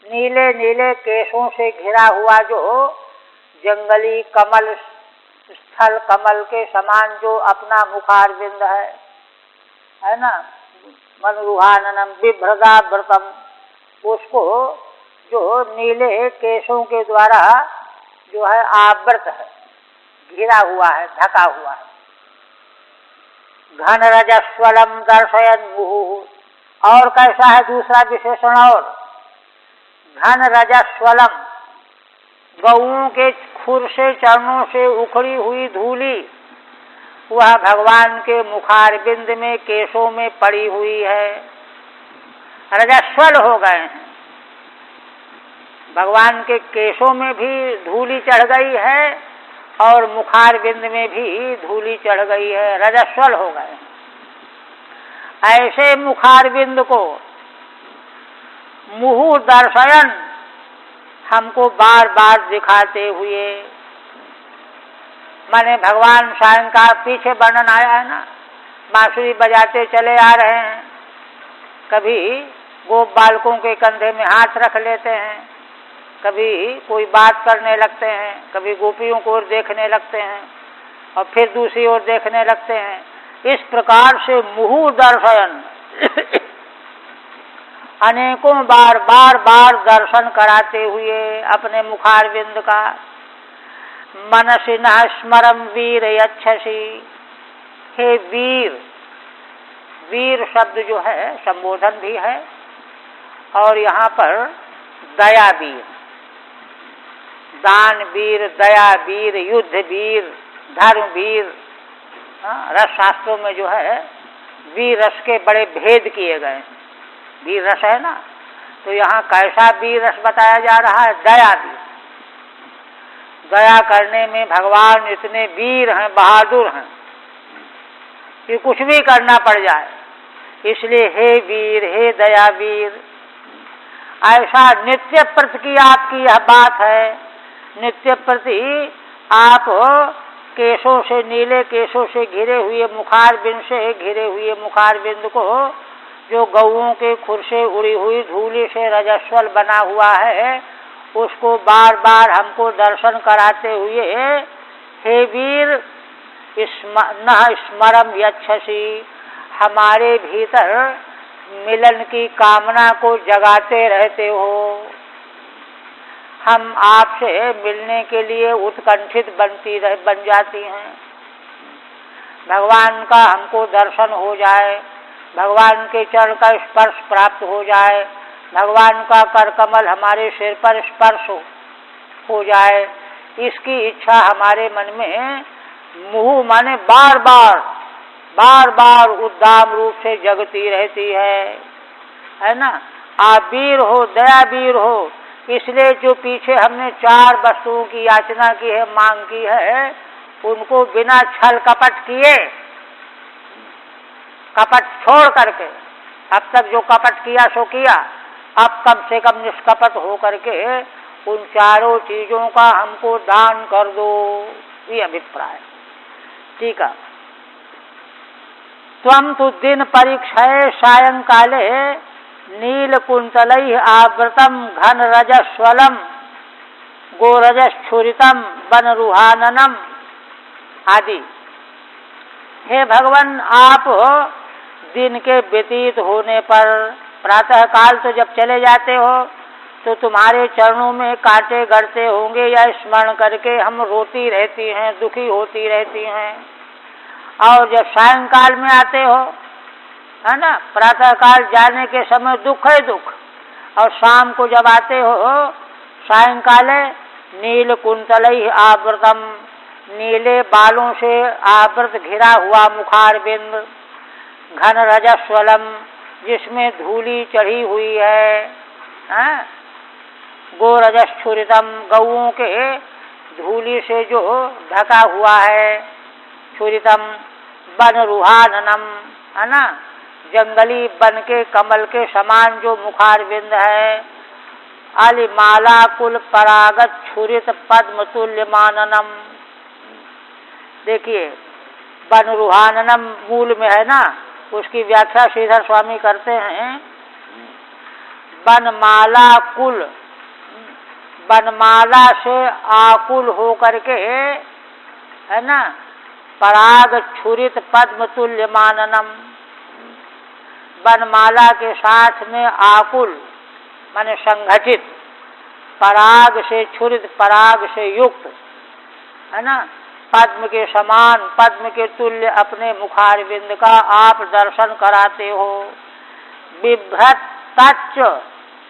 नीले नीले केशों से घिरा हुआ जो जंगली कमल, स्थल कमल के समान जो अपना मुखार बिंद है ना, मनरुहाननम बिभ्रदाव्रतम, उसको जो नीले केशों के द्वारा जो है आवृत है, घिरा हुआ है, ढका हुआ है। घन रजस्वलम दर्शयन् मुहुः, और कैसा है दूसरा विशेषण, और घन रजस्वलम, गऊओं के खुर से चरणों से उखड़ी हुई धूली वह भगवान के मुखार बिंद में केशों में पड़ी हुई है, रजस्वल हो गए हैं। भगवान के केशों में भी धूली चढ़ गई है और मुखार बिंद में भी धूली चढ़ गई है, रजस्वल हो गए। ऐसे मुखार बिंद को मुहुः दर्शयन्, हमको बार बार दिखाते हुए, माने भगवान सायंकाल, पीछे वर्णन आया है ना, बांसुरी बजाते चले आ रहे हैं, कभी गोप बालकों के कंधे में हाथ रख लेते हैं, कभी कोई बात करने लगते हैं, कभी गोपियों को ओर देखने लगते हैं और फिर दूसरी ओर देखने लगते हैं। इस प्रकार से मुहुः दर्शयन् अनेकों बार दर्शन कराते हुए अपने मुखार बिंद का, मनसि नः स्मरं वीरयच्छसि, हे वीर, वीर शब्द जो है संबोधन भी है, और यहाँ पर दया वीर, दान वीर, दया वीर, युद्ध वीर, धर्म वीर। रस शास्त्रों में जो है वीर रस के बड़े भेद किए गए हैं। वीर रस है ना, तो यहाँ कैसा वीर रस बताया जा रहा है? दया वीर। दया करने में भगवान इतने वीर हैं, बहादुर हैं कि कुछ भी करना पड़ जाए। इसलिए हे वीर, हे दया वीर, ऐसा नित्य प्रति की आपकी यह बात है। नित्य प्रति आप केशों से, नीले केशों से घिरे हुए, मुखारबिंद से घिरे हुए मुखारबिंद को जो गौओं के खुर से उड़ी हुई धूली से रजस्वल बना हुआ है, उसको बार बार हमको दर्शन कराते हुए हे वीर न स्मरम यच्छसि, हमारे भीतर मिलन की कामना को जगाते रहते हो। हम आपसे मिलने के लिए उत्कंठित बन जाती हैं। भगवान का हमको दर्शन हो जाए, भगवान के चरण का स्पर्श प्राप्त हो जाए, भगवान का करकमल हमारे सिर पर स्पर्श हो जाए, इसकी इच्छा हमारे मन में मुँह माने बार बार उद्दाम रूप से जगती रहती है ना। आप वीर हो, दया वीर हो, इसलिए जो पीछे हमने 4 वस्तुओं की याचना की है, मांग की है, उनको बिना छल कपट किए, कपट छोड़ करके, अब तक जो कपट किया सो किया, अब कम से कम निष्कपट हो करके उन 4 चीजों का हमको दान कर दो, ये अभिप्राय। ठीक है। त्वं तु दिन परीक्षय सायंकाले नीलकुंतलैः आवृतम घन रजस्वलम गोरजस्फुरितम वनरुहाननम आदि। हे भगवान, आप दिन के व्यतीत होने पर, प्रातः काल तो जब चले जाते हो तो तुम्हारे चरणों में कांटे गड़ते होंगे, या स्मरण करके हम रोती रहती हैं, दुखी होती रहती हैं। और जब सायंकाल में आते हो, है ना, प्रातः काल जाने के समय दुख है दुख, और शाम को जब आते हो सायंकाले नील कुंतलैः आवृतम, नीले बालों से आवृत घिरा हुआ मुखारबिंद, घन रजस्वलम, जिसमें धूली चढ़ी हुई है, गोरजस्फुरितम, गौओं के धूली से जो ढका हुआ है, छुरितम वनरुहाननम, है ना, जंगली बन के कमल के समान जो मुखारबिंद है, अलिमाला कुल परागत छुरित पद्म तुल्यमाननम। देखिए, वनरुहाननम मूल में है ना, उसकी व्याख्या श्रीधर स्वामी करते हैं, वनमाला कुल, वनमाला से आकुल हो करके, है ना, पराग छुरित पद्म तुल्यमाननम, वनमाला के साथ में आकुल माने संगठित, पराग से छुरित, पराग से युक्त, है ना, पद्म के समान, पद्म के तुल्य अपने मुखारविंद का आप दर्शन कराते हो। बिभ्रत तच्च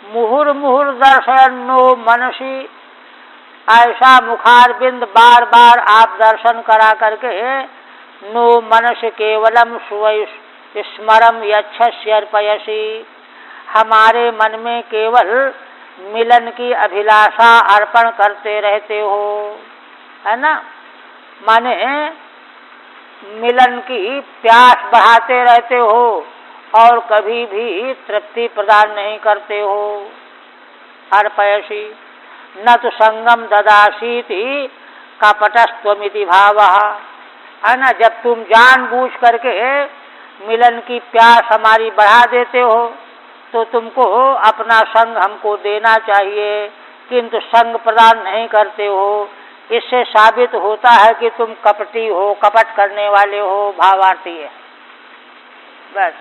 मुहुर्मुहुर दर्शयन्नो मनसी, ऐसा मुखारबिंद बार बार आप दर्शन करा करके नो मनस केवलम स्मरम यच्छस्यर्पयसि, हमारे मन में केवल मिलन की अभिलाषा अर्पण करते रहते हो, है ना, माने मिलन की प्यास बढ़ाते रहते हो और कभी भी तृप्ति प्रदान नहीं करते हो। अर्पयसि न तो संगम ददासीति कपटस्त्वमिति भावः, है ना, जब तुम जानबूझ करके मिलन की प्यास हमारी बढ़ा देते हो तो तुमको अपना संग हमको देना चाहिए, किंतु संग प्रदान नहीं करते हो। इससे साबित होता है कि तुम कपटी हो, कपट करने वाले हो, भावार्थी है। बस।